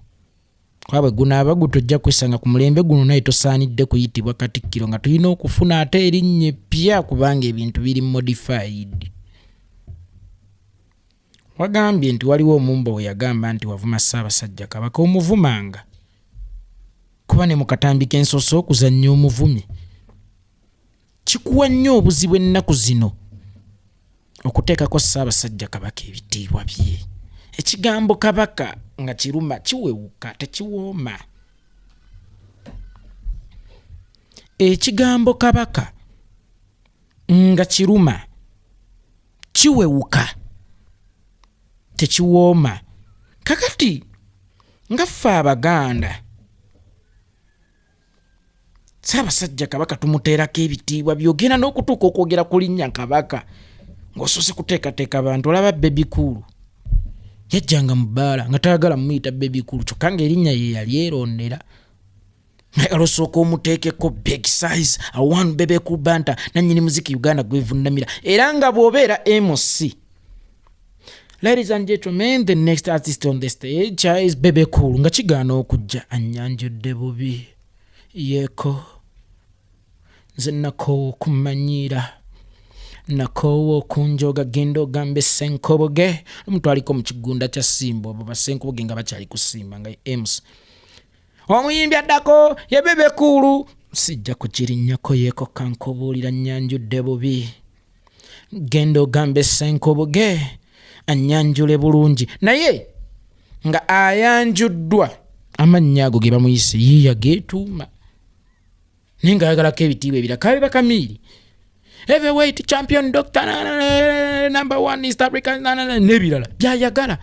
kwabwe gunaaba gutojja kwisanga ku mulembe guno naye tosaanidde kuyitibwa Katikkiro nga tulina okufuna ate erinnya eppya kubanga ebintu biri modified. Wagambye nti waliwo omumbo we yagamba nti wavuma Ssaabasajja Kabaka omuvumanga kuba ne mu katambi k'ensoso okuzannya omuvumi kikuwa nnyo obuzibu ennaku zino okuteekako Ssaabasajja Kabaka ebitiibwa bye. Ekigambo Kabaka nga kiruma kiwewuka tekiwooma. Ekigambo Kabaka nga kiruma kiwewuka tekiwooma. Kakati nga ffe Abaganda Ssaabasajja Kabaka tumuteerako ebitiibwa byogenda n'okutuuka okwogera ku linnya Kabaka ng'osoose kuteekateeka abantu. Olaba Baby Cool yajjanga mu bbaala nga tayagala muyita Baby Cool kyokka ng'erinnya ye yali erondera. Ayagala osooka omuteekeko big size awan Baby Cool banta nannyini muziki Uganda gwevunnamira era nga bw'obeera MC. Ladies and gentlemen, the next artist on the stage is Baby Cool nga kigaana okujja annyanjudde bubi yeeko nze nakoowa okumanyira nakoowa okunjoga genda ogambe Ssenkoboge omuntu aliko mu kigunda kya Simba obo Bassenkoboge nga bakyali kusimba nga MC. Omuyimbi addako ye Baby Cool sijja kukirinnyako yeeko kankobuulira nnyanjudde bubi genda ogambe Ssenkoboge annyanjule bulungi naye nga ayanjuddwa amannya ago ge bamuyise yiya geetuuma naye nga ayagalako ebitiibwa ebira kabe bakamiiri heavyweight champion doctor number 1 East African n'ebirala byayagala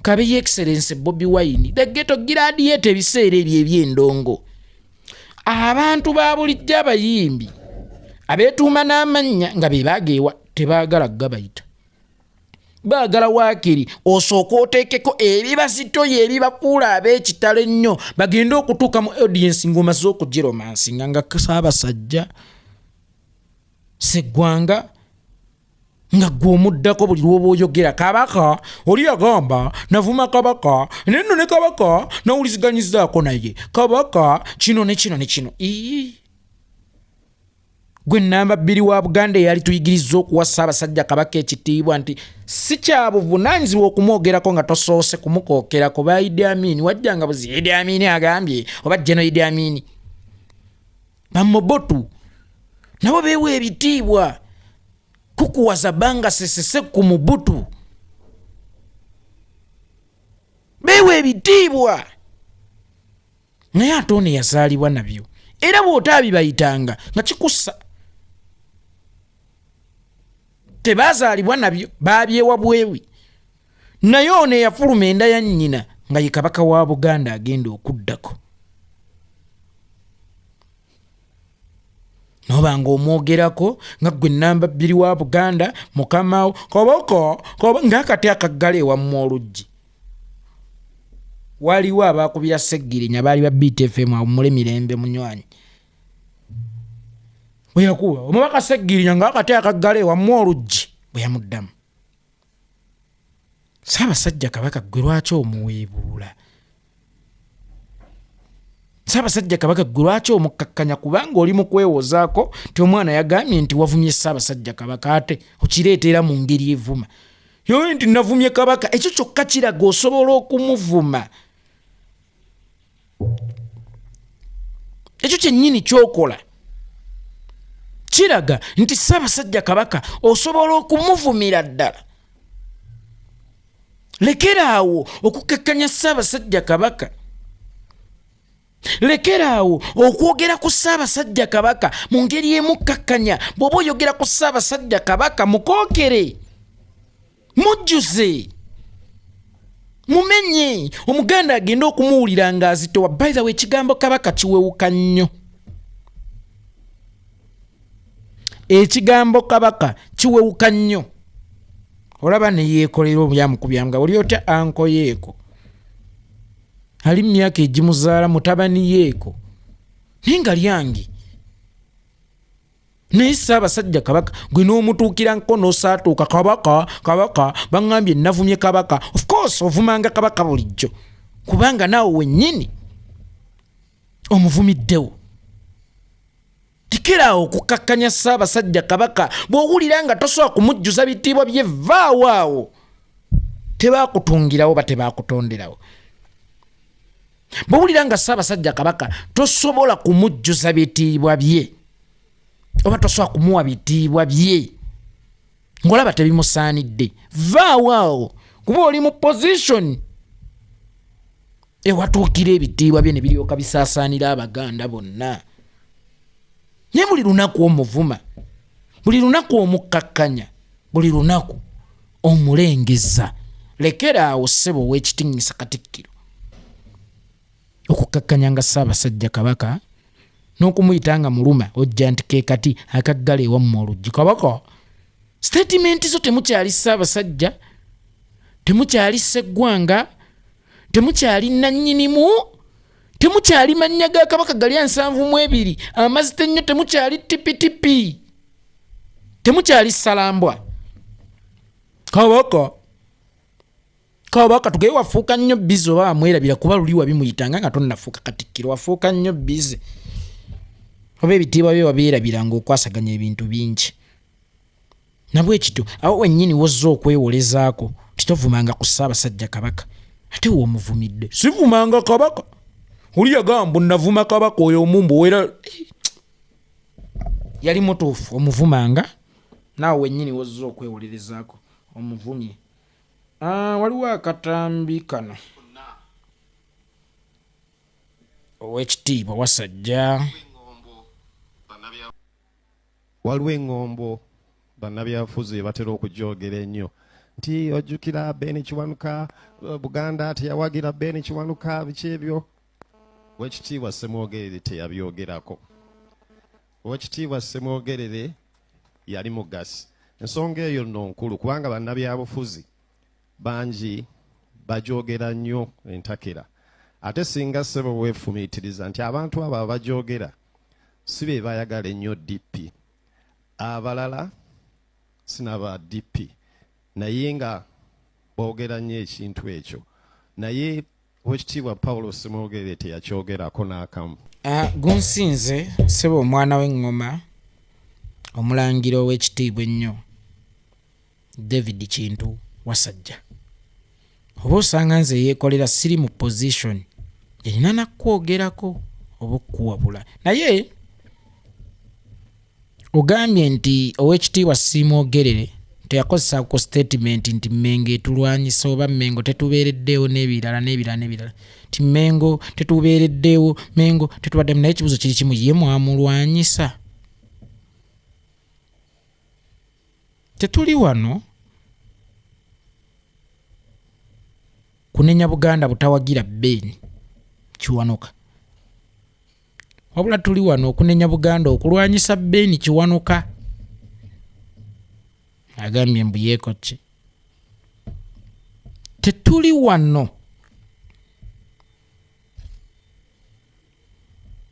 kabe ye excellence Bobi Wine the ghetto gladiator ebiseera ebyo eby'endongo. Abantu ba bulijjo abayimbi abeetuuma n'amannya nga be baageewa tebaagala gabayita baagala waakiri osooka oteekeko ebibazitoyo ebibafuula ab'ekitalo ennyo bagende okutuuka mu audience ng'omaze okugiromansinga nga Ssaabasajja Sseggwanga nga gw'omuddako buli lw'oba oyogera Kabaka oli yagamba navuma Kabaka nenno ne Kabaka nawuliziganyizaako naye Kabaka kino ne kino ne kino. Gwe nnamba 2 wa Buganda yali tuyigiriza okuwa Ssaabasajja Kabaka ekitiibwa nti si kya buvunaanyizibwa okumwogerako nga tosoose kumukookera kuba Idi Amin wajjanga buzi Idi Amin agambye oba General Idi Amin Bamobutu nabo beewa ebitiibwa kukuwaza banga sesese ku Mobutu beewa ebitiibwa naye ate ono yazaalibwa nabyo era bw'otaabibayitanga nga kikussa. Tebaazaalibwa nabyo baabyewa bwewi naye ono eyafuluma enda ya nnyina nga ye Kabaka wa Buganda agenda okuddako nobanga omwogerako nga gwe nnamba 2 wa Buganda mukamawo Kabaka ng'akati akaggala ewammwe oluggi. Waliwo abaakubira Seggirinya baali ba BTFM awummule Mirembe Munywanyi bwe yakuba omubaka Seggirinya ng'akati akaggala ewammwe oluggi bwe yamuddamu Ssaabasajja Kabaka gwe lwaki omuweebuula? Ssaabasajja Kabaka gwe lwaki omukkakkanya kubanga oli mu kwewozaako ti omwana yagambye nti wavumye Ssaabasajja Kabaka ate okireetera mu ngeri evuma yoyo nti navumye Kabaka ekyo kyokka kiraga osobola okumuvuma. Ekyo kyennyini kyokola kiraga nti Ssaabasajja Kabaka osobola okumuvumira ddala. Lekeraawo okukkakkanya Ssaabasajja Kabaka. Lekeraawo okwogera ku Ssaabasajja Kabaka mu ngeri emukkakkanya. Bw'oba oyogera ku Ssaabasajja Kabaka mukookere mujjuze mumenye Omuganda agenda okumuwulira ng'azitowa. By the way ekigambo Kabaka kiwewuka nnyo ekigambo kabaka kiwewuka nnyo. Olaba ne yeekolera obyamukubyanga oli otya anko yeeko ali myaka egimuzaala mutabani yeeko naye nga lyange naye Ssaabasajja Kabaka gwe n'omutuukira nko n'osaatuuka kabaka baŋŋambye navumye kabaka. Of course ovumanga kabaka bulijjo kubanga naawe wennyini omuvumiddewo. Tikiraawo okukakkanya Ssaabasajja Kabaka bw'owulira nga tosobola kumujjuza bitiibwa bye vaawo tebaakutungirawo ba tebaakutonderawo. Bw'owulira nga Ssaabasajja Kabaka tosobola kumujjuza bitiibwa bye oba tosobola kumuwa bitiibwa bye ng'olaba tebimusaanidde, vaawo kuba oli mu position ewatuukira ebitiibwa bye ne biryoka bisaasaanira Abaganda bonna. Naye buli lunaku omuvuma, buli lunaku omukkakkanya, buli lunaku omulengeza. Lekera awo ssebo w'ekitiŋŋisa Katikkiro okukkakkanya nga Ssaabasajja Kabaka n'okumuyita nga muluma ojja nti ke kati akaggala ewammwe oluggi. Kabaka statement zo temukyali Ssaabasajja, temukyali Sseggwanga, temukyali nannyinimu, temukyali mannya ga Kabaka gali 72 amazita ennyo, temukyali tipitipi, temukyali Salambwa. Kabaka tugeye wafuuka nnyo bizi oba amwerabira kuba luli wabimuyitanga nga tonnafuuka Katikkiro, wafuuka nnyo bizi oba ebitiibwa bye wabeerabira ng'okwasaganya ebintu bingi. Nabwe kityo awo wennyini wozza okwewolezaako titovumanga ku Ssaabasajja Kabaka ate woomuvumidde. Sivumanga Kabaka, oli yagamba navuma Kabaka oyo omumbu wera yali mutuufu, omuvumanga naawe wennyini wozza okwewolerezaako omuvumye. Waliwo akatambi kano Oweekitiibwa Wasajja. Waliwo eŋŋombo bannabyabufuzi batera okujoogera ennyo nti ojjukira Ben Kiwanuka, Buganda teyawagira Ben Kiwanuka, biki ebyo. Oweekitiibwa Ssemwogerere teyabyogerako. Oweekitiibwa Ssemwogerere yali mugasi. Ensonga eyo nno nkulu kubanga bannabyabufuzi bangi bajoogera nnyo entakera. Ate singa ssebo weefumiitiriza nti abantu abo abajoogera si be bayagala ennyo DP, abalala sinaba DP, naye nga boogera nnyo ekintu ekyo. Naye Oweekitiibwa Paulo Ssemwogerere teyakyogerako n'akamu. Gunsinze ssebo omwana w'eŋŋoma omulangira Oweekitiibwa ennyo David Kintu Wasajja. Oba osanga nze yeekolera siri mu position erina nakwogerako oba okuwabula. Naye ogambye nti Oweekitiibwa Ssemwogerere teyakozesa ku statement nti Mmengo etulwanyisa oba Mmengo tetubeereddeewo n'ebirala ti Mmengo tetubeereddeewo, Mmengo tetubadde. Naye ekibuzo kiri kimu, ye mwamulwanyisa? Tetuli wano kunenya Buganda butawagira Ben Kiwanuka, wabula tuli wano okunenya Buganda okulwanyisa Ben Kiwanuka. Agambye mbu yeeko ki? Tetuli wano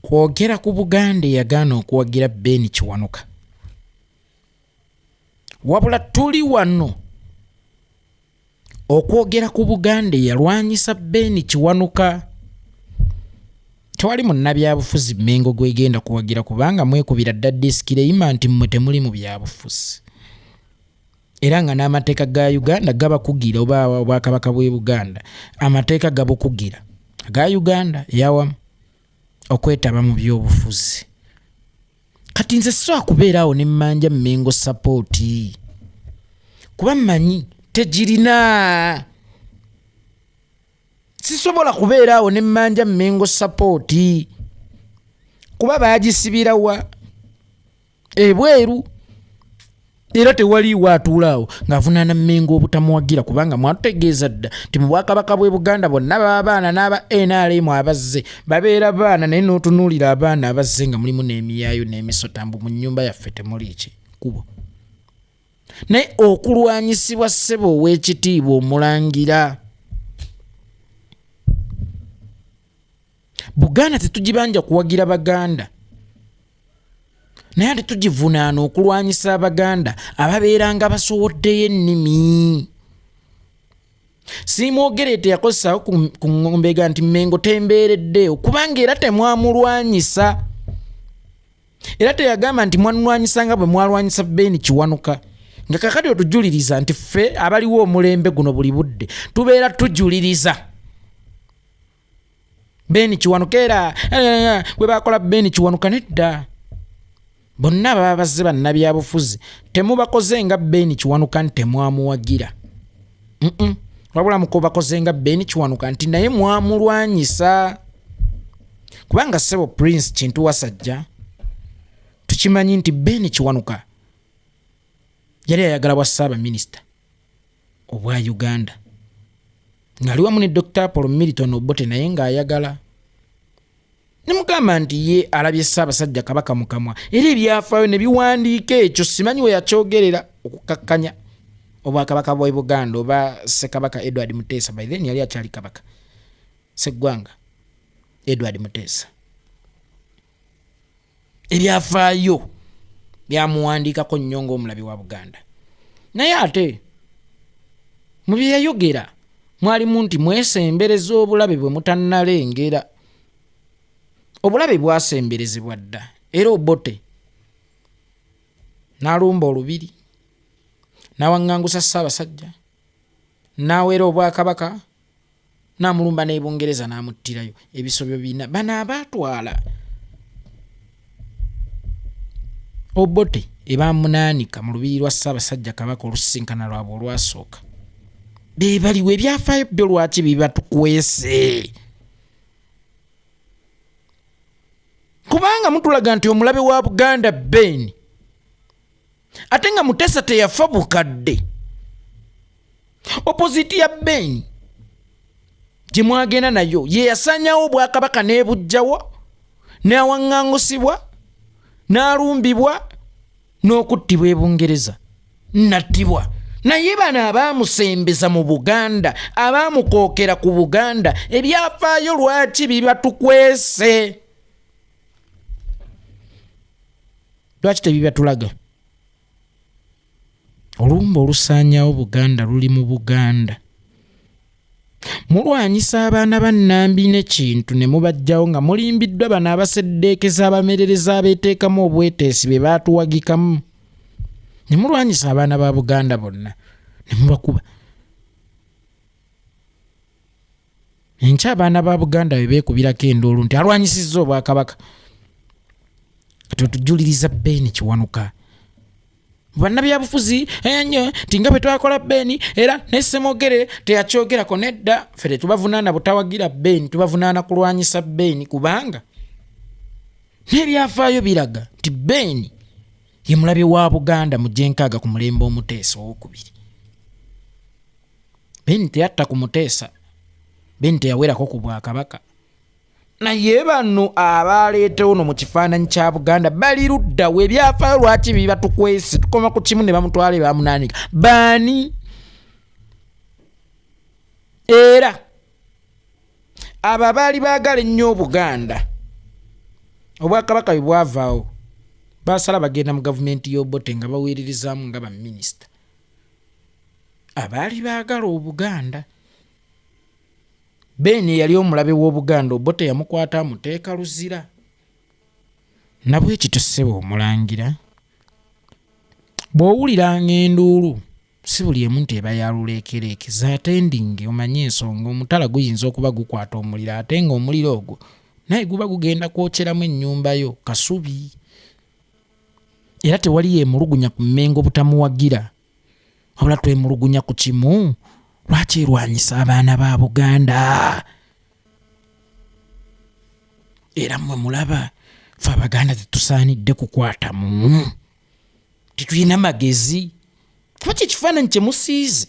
kwogera ku Buganda eyagaana okuwagira Ben Kiwanuka, wabula tuli wano okwogera ku Buganda eyalwanyisa Ben Kiwanuka. Tewali munnabyabufuzi Mmengo gwegenda kuwagira kubanga mwekubira dda disikireyima nti mmwe temuli mu byabufuzi, era nga n'amateeka ga Uganda gabakugira oba Obwakabaka bw'e Buganda amateeka gabukugira aga Uganda eyawamu okwetaba mu byobufuzi. Kati nze sisobola kubeeraawo ne mmanja Mmengo sapooti kuba mmanyi tegirina. Sisobola kubeeraawo ne mmanja Mmengo sapooti kuba baagisibirawa ebweru, era tewaliiwo atuulaawo ng'avunaana Mmengo obutamuwagira kubanga mwatutegeeza dda nti mu Bwakabaka bw'e Buganda bonna b'abaana n'aba NRM abazze babeera baana, naye n'otunuulira abaana abazze nga mulimu n'emiyaayo n'emisotambu mu nnyumba yaffe temuli ki kkubo naye okulwanyisibwa ssebo ow'ekitiibwa omulangira Buganda tetugibanja kuwagira Baganda naye ate tugivunaana okulwanyisa Abaganda ababeeranga basowoddeyo ennimi simwogerete yakozesaawo ku ngombega nti Mengo tembeereddeyo kubanga era temwamulwanyisa era teyagamba nti mwanulwanyisa nga bwe mwalwanyisa Ben Kiwanuka nga kakati otujuliriza nti ffe abaliwo omulembe guno buli budde tubeera tujuliriza Ben Kiwanuka era bwe bakola Ben Kiwanuka nedda bonna baba bazze bannabyabufuzi temubakoze nga Ben Kiwanuka nti temwamuwagira wabula mukobakoze nga Ben Kiwanuka nti naye mwamulwanyisa kubanga ssebo Prince Kintu Wasajja tukimanyi nti Ben Kiwanuka yali ayagala bwa Ssaabaminisita obwa Uganda ng'ali wamu ne Dr. Paul Milton Obote naye ng'ayagala nemugamba nti ye alabye Ssaabasajja Kabaka mukamwa era ebyafaayo ne biwandiika ekyo simanyi we yakyogerera okukakkanya obwakabaka bwa Buganda oba Ssekabaka Edward Muteesa by then yali akyali kabaka Sseggwanga Edward Muteesa ebyafaayo byamuwandiikako nnyo ng'omulabi wa Buganda naye ate mu bye yayogera mwalimu nti mwesembereza obulabe bwe mutannalengera obulabe bwasemberezebwa dda era Obote n'alumba olubiri n'awaŋŋangusa Ssaabasajja n'aweera obwakabaka n'amulumba ne Bungereza n'amuttirayo ebisobyo bina bano abaatwala Obote ebaamunaanika mu lubiri lwa Ssaabasajja Kabaka olusinkana lwabwe olwasooka be baliwo ebyafaayo byo lwaki biba tukwese kubanga mutulaga nti omulabe wa Buganda Ben ate nga Muteesa teyafa bukadde opposite ya Ben gye mwagenda nayo ye yasanyawo obwakabaka n'ebujjawo n'awaŋŋangusibwa n'alumbibwa n'okuttibwa e Bungereza nattibwa naye bano abaamusembeza mu Buganda abaamukookera ku Buganda ebyafaayo lwaki biba tukwese lwaki tebiba tulaga olumba olusaanyawo Buganda luli mu Buganda mulwanyisa abaana ba Nnambi ne Kintu ne mubajjawo nga mulimbiddwa bano abaseddeekeza abamerereza abeeteekamu obweteesi be baatuwagikamu ne mulwanyisa abaana ba Buganda bonna ne mubakuba enkya abaana ba Buganda be beekubirako endoolu nti alwanyisizza obwakabaka kati otujuliriza Ben Kiwanuka bannabyabufuzi enyo tinga bwe twakola Ben era ne Ssemogere teyakyogerako nedda ffe tubavunaana butawagira Ben tubavunaana kulwanyisa Ben kubanga n'ebyafaayo biraga nti Ben ye mulabe wa Buganda mu Gyenkaaga ku mulembe Omuteesa owokubiri Ben teyatta ku Muteesa Ben teyawerako ku bwakabaka naye bano abaleetewo no mu kifaananyi kya Buganda bali luddawo ebyafaayo lwaki biba tukwese tukoma ku kimu ne bamutwala bamunaanika baani era abo baali baagala ennyo Obuganda obwakabaka bwe bwavaawo baasala bagenda mu gavumenti y'Obote nga baweererizaamu nga baminisita abaali baagala Obuganda Ben yali omulabe w'Obuganda Obote yamukwata amuteeka luzira nabwe ekito ssebo omulangira bw'owuliranga enduulu si buli emu nti eba yaluleekereeke zaatendinge omanye ensonga omutala guyinza okuba gukwata omuliro ate nga omuliro ogwo naye guba gugenda kwokyeramu ennyumba yo kasubi era tewali yeemulugunya ku Mengo butamuwagira wabula twemulugunya ku kimu lwaki erwanyisa abaana ba Buganda era mmwe mulaba ffe Abaganda tetusaanidde kukwatamu tetulina magezi kuba kyekifaananyi kye musiize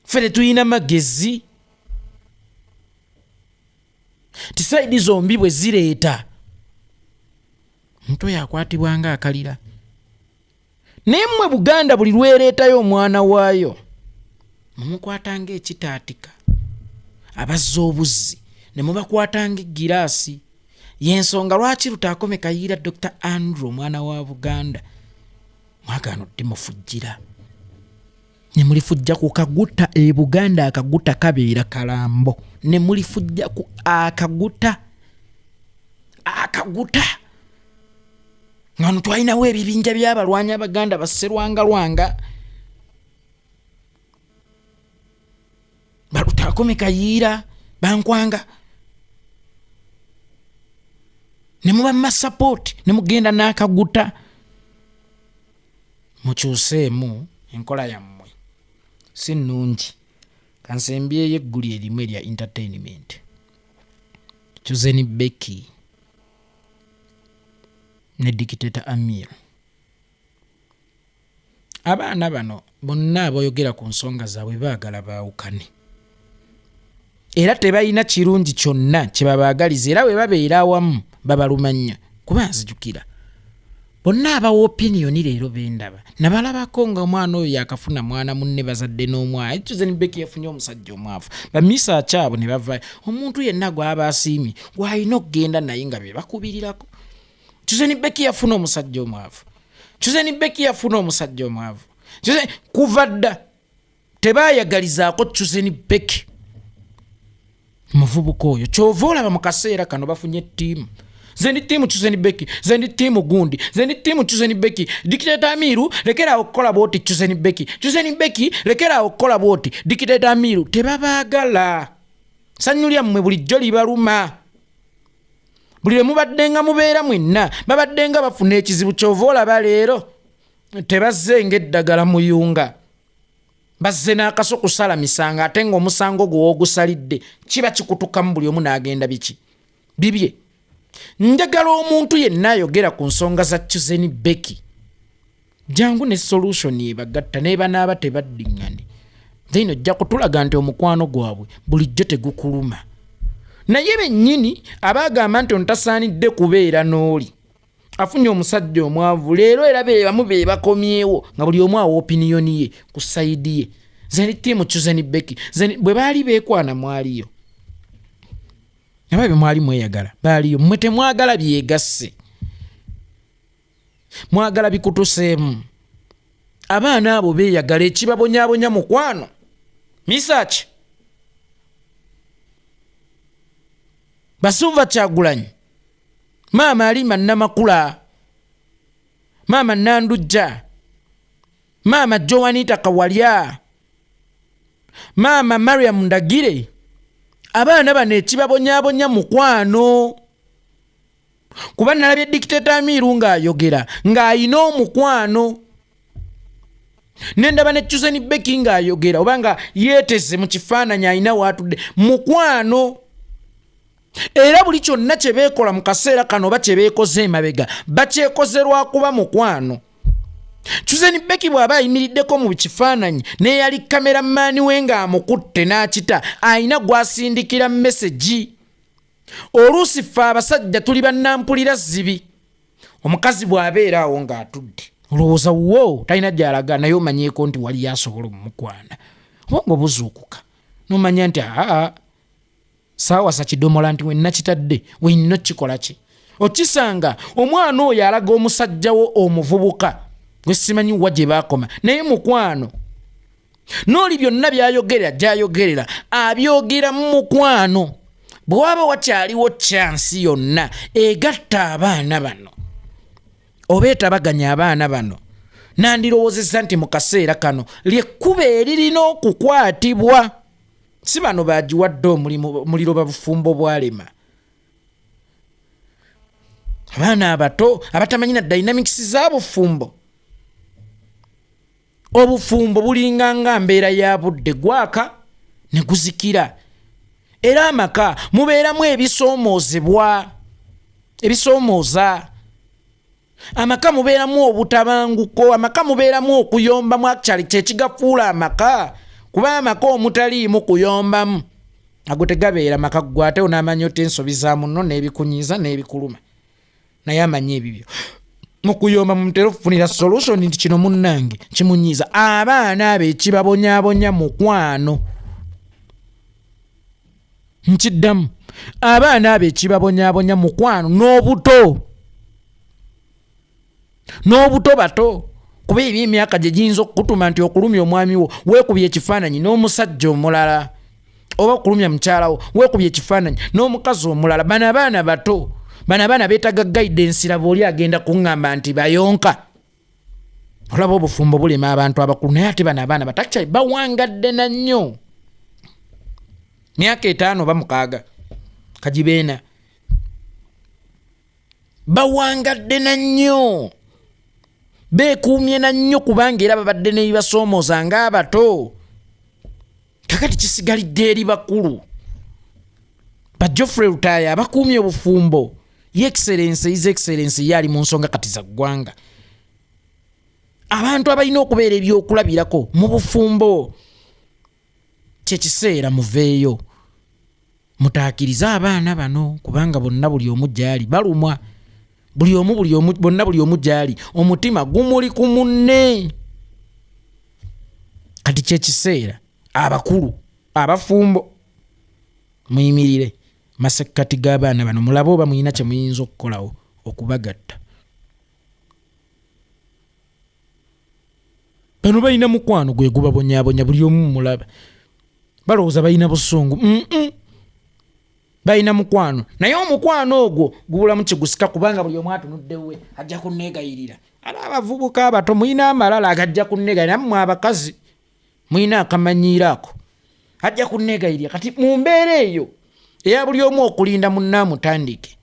ffe tetulina magezi tisaidi zombi bwe zireeta omuntu oyo akwatibwa nga akalira Nemmwe Buganda buli lwereetayo omwana waayo mumukwatanga ekitaatika abazza obuzzi ne mubakwatanga egiraasi. Yensonga lwaki Lutakome Kayiira Dr. Andrew omwana wa Buganda mwaganodde mufujjira ne mulifujja ku kaguta Buganda akaguta kabeera kalambo ne mulifujja ku akaguta ngano twalinawo ebibinja by'abalwanyi Abaganda basserwanga Lutakome Kayiira bankwanga ne muba support ne mugenda n'akaguta mukyuseemu enkola yammwe si nnungi. Kansembyeyo egguli erimu erya entertainment. Chuzeni Becky ne Dictator Amir abaana bano bonna abayogera ku nsonga zaabwe baagala baawukane era tebalina kirungi kyonna kye babaagaliza era bwe babeera awamu babalumanya kuba nzijukira bonna abawa opinioni leero bendaba nabalabako nga omwana oyo yakafuna mwana munne bazadde n'omwana Chuzeni Becky yafunye omusajja omwavu bamisa akyabo ne bava omuntu yenna gw'aba asiimye gw'alina okugenda naye nga be bakubirirako. Chuzeni Becky yafuna omusajja omwavu. Chuzeni Becky yafuna omusajja omwavu. Kuva dda tebaayagalizaako Chuzeni Becky muvubuka oyo kyova olaba mu kaseera kano bafunye ttiimu. Zendi ttiimu Chuzeni Becky, zendi ttiimu gundi, zendi ttiimu Chuzeni Becky. Dictator Amiru lekera okukola bwoti Chuzeni Becky. Chuzeni Becky lekera okukola bwoti Dictator Amiru tebabaagala. Ssanyu lyammwe bulijjo libaluma. Buli lwe mubadde nga mubeera mwenna babadde nga bafuna ekizibu kyova olaba leero tebazze ng'eddagala muyunga bazze n'akaso kusala misanga ate ng'omusango gwe woogusalidde kiba kikutukamu buli omu n'agenda bibye. Njagala omuntu yenna ayogera ku nsonga za Chuzeni Becky jangu ne solution ebagatta n'ebanaaba tebaddiŋŋane then ojja kutulaga nti omukwano gwabwe bulijjo tegukuluma. Naye bennyini abaagamba nti ontasaanidde kubeera n'oli afunye omusajja omwavu leero era beebamu be bakomyewo nga buli omu awa opinioni ye ku sayidi ye. Zendi ttiimu Chuzeni Becky bwe baali beekwana mwaliyo nababe mwali mweyagala baaliyo mmwe temwagala byegasse mwagala bikutuseemu. Abaana abo beeyagala ekibabonyaabonya mukwano misaki Basuva Kyagulanyi Maama Alima Namakula Maama Nandujja Maama Joanita Kawalya Maama Mariam Ndagire abaana bano ekibabonyaabonya mukwano kuba nalabye Dictator Amiru ng'ayogera ng'ayina omukwano nendaba ne Chuzeni Becky ng'ayogera oba nga yeeteze mu kifaananyi ayina waatudde mukwano. Era buli kyonna kye beekola mu kaseera kano oba kye beekoze emabega bakyekoze lwakuba mukwano. Chuzeni Becky bw'aba ayimiriddeko mu kifaananyi n'eyali kameramaani we ng'amukutte n'akita ayina gw'asindikira message. Oluusi ffe abasajja tuli bannampulira zibi. Omukazi bw'abeera awo ng'atudde olowooza wo talina gy'alaga naye omanyeeko nti wali yasobola omukwana oba ng'obuzuukuka n'omanya nti saawa sa kidomola nti wenna kitadde wenna kikola ki. Okisanga omwana oyo alaga omusajjawo omuvubuka gwe simanyi wa gye baakoma naye mukwano. N'oli byonna by'ayogerera gy'ayogerera abyogera mu mukwano. Bwe waba wakyaliwo chansi yonna egatta abaana bano oba etabaganya abaana bano nandirowoozezza nti mu kaseera kano lyekkuba eririna okukwatibwa. Si bano bagiwadde omuliro babufumbo bwalema. Abaana abato abatamanyi na dynamics z'abufumbo. Obufumbo bulinga nga mbeera ya budde gwaka ne guzikira. Era amaka mubeeramu ebisoomooza. Amaka mubeeramu obutabanguko. Amaka mubeeramu okuyombamu actually kyekigafuula amaka. Kuba amaka omutaliimu kuyombamu ago tegabeera maka gwate onaamanya oti ensobi za muno n'ebikunyiiza n'ebikuluma naye amanya ebibyo. mukuyomba mumutera okufunira solution nti kino munnange kimunyiza abaana ab'ekibabonyabonya mukwano nkiddamu abaana ab'ekibabonyabonya mukwano n'obuto bato kuba ebyemyaka gye giyinza okukutuma nti okulumya omwami wo weekubya ekifaananyi n'omusajja omulala oba okulumya mukyalawo weekubya ekifaananyi n'omukazi omulala bano abaana bato bano abaana beetaga guidance laba oli agenda kuŋŋamba nti bayonka olaba obufumbo bulema abantu abakulu naye ate bano abaana batakyali bawangadde na nnyo myaka 5 oba 6 kagibeena bawangadde na nnyo beekuumye na nnyo kubanga era babadde ne bibasoomooza ng'abato kakati kisigalidde eri bakulu ba Geoffrey Rutaya abakuumye obufumbo his excellency yali mu nsonga kati za ggwanga abantu abalina okubeera ebyokulabirako mu bufumbo kyekiseera muveeyo mutaakiriza abaana bano kubanga bonna buli omu gyali balumwa bonna buli omu gyali omutima gumuli ku munne kati kyekiseera abakulu abafumbo muyimirire masekkati g'abaana bano mulabe oba muyina kye muyinza okukolawo okubagatta bano balina mukwano gwe gubabonyabonya buli omu mulaba balowooza balina busungu balina mukwano naye omukwano ogwo gubulamu kigusika kubanga buli omu atunuddewe ajja kunneegayirira ala abavubuka abato muyina amalala agajja kunneegayirira nammwe abakazi muyina akamanyiiraako ajja kunneegayirira kati mu mbeera eyo eya buli omu okulinda munnaamutandike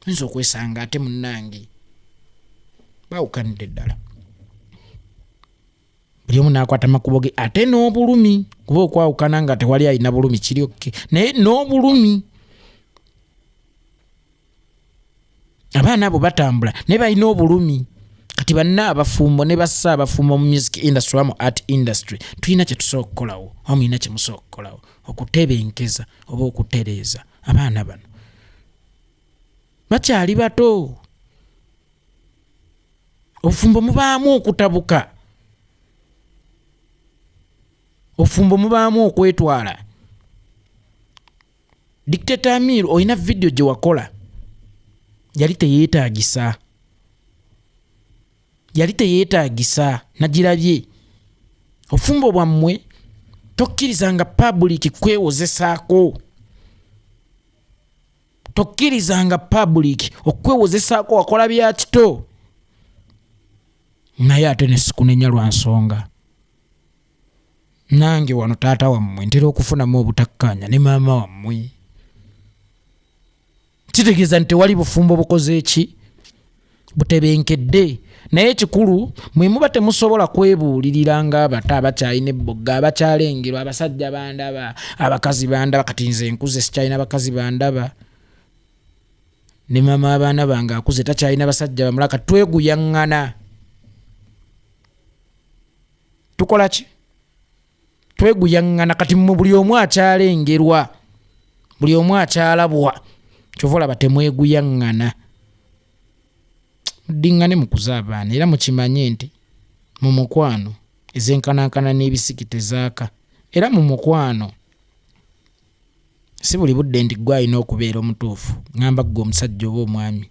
oyinza okwesanga ate munnange bawukanidde ddala buli omu n'akwata amakubo ge ate n'obulumi kuba okwawukana nga tewali alina bulumi kiri okke naye n'obulumi abaana abo batambula naye balina obulumi kati banna abafumbo ne bassa abafumbo mu music industry mu art industry tulina kye tusobola okukolawo oba mulina kye musobola okukolawo okutebenkeza oba okutereeza abaana bano bakyali bato obufumbo mubaamu okutabuka obufumbo mubaamu okwetwala Dictator Amir oyina video gye wakola yali teyeetaagisa nagirabye obufumbo bwammwe tokkirizanga public kwewozesaako okwewozesaako wakola bya kito naye ate ne sikunenya lwa nsonga nange wano taata wammwe ntera okufunamu obutakkaanya ne maama wammwe kitegeeza nti wali bufumbo bukoze eki butebenkedde naye ekikulu mwe muba temusobola kwebuulirira ng'abato abakyalina ebbogga abakyalengerwa abasajja bandaba abakazi bandaba kati nze nkuze sikyalina abakazi bandaba ne maama abaana bange akuze takyalina basajja bamulaka tweguyaŋŋana tukola ki tweguyaŋŋana kati mu buli omu akyalengerwa buli omu akyalabwa kyova olaba temweguyaŋŋana muddingane mukuza abaana era mukimanye nti mu mukwano ezenkanankana n'ebisiki tezaaka era mu mukwano si buli budde nti gwe alina okubeera omutuufu ŋŋamba ggwe omusajja oba omwami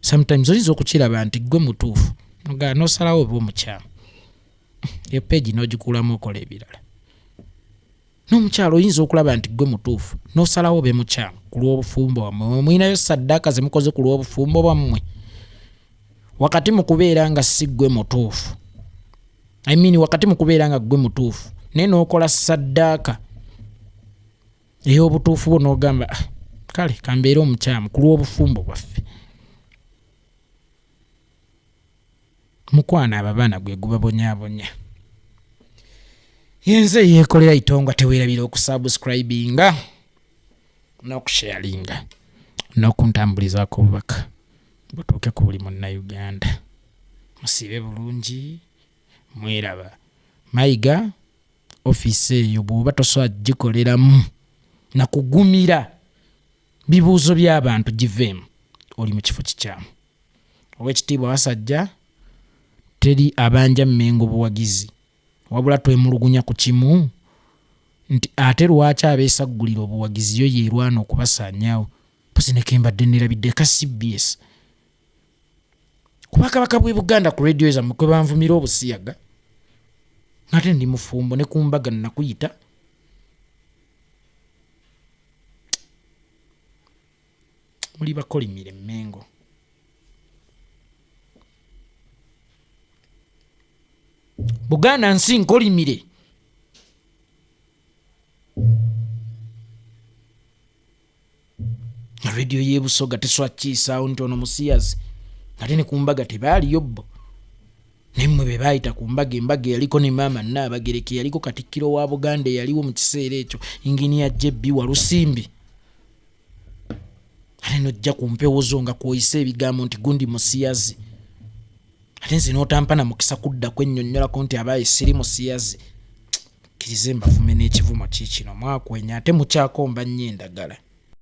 sometimes oyinza okukiraba nti gwe mutuufu nogaa n'osalawo oba omukyamu eyo peegi n'ogikuulamu okola ebirala n'omukyalo oyinza okulaba nti gwe mutuufu n'osalawo be mukyamu ku lw'obufumbo bwammwe mulinayo saddaaka ze mukoze ku lw'obufumbo bwammwe wakati mu kubeera nga si gwe mutuufu wakati mu kubeera nga gwe mutuufu naye n'okola saddaaka ey'obutuufu bwo n'ogamba kale kambeera omukyamu ku lw'obufumbo bwaffe mukwana ababaana gwe gubabonyaabonya yenze yeekolera itongwa teweerabira okusubscribinga n'okusharinga n'okuntambulizaako obubaka butuuke ku buli munnayuganda musiibe bulungi mweraba mayiga ofiisi eyo bw'oba tosobola gikoleramu nakugumira bibuuzo by'abantu giveemu oli mu kifo kikyamu owekitiibwa Wasajja teri abanja Mmengo buwagizi wabula twemulugunya ku kimu nti ate lwaki abeesaggulira obuwagizi yo yeerwana okubasaanyaawo pusineke mbadde nerabidde ka CBS kuba Kabaka bw'e Buganda ku radio zammwe kwe banvumira obusiyaga ngate ndi mufumbo ne ku mbaga nakuyita muli bakolimire Mmengo Buganda nsi nkolimire radio y'e Busoga teswakiisaawo nti ono musiyazi ate ne ku mbaga tebaaliyo bbo nemmwe be baayita ku mbaga embaga yaliko ne maama Nnaabagereka yaliko Katikkiro wa Buganda yaliwo mu kiseera ekyo Inginiya JB Walusimbi ate nojja ku mpewo zo nga kwoyisa ebigambo nti gundi musiyazi ate nze n'otampana mukisa kudda kwennyonnyolako nti abaaye siri musiyazi kkirize mbavume n'ekivumo kiikino mwakwenya ate mukyakomba nnyo endagala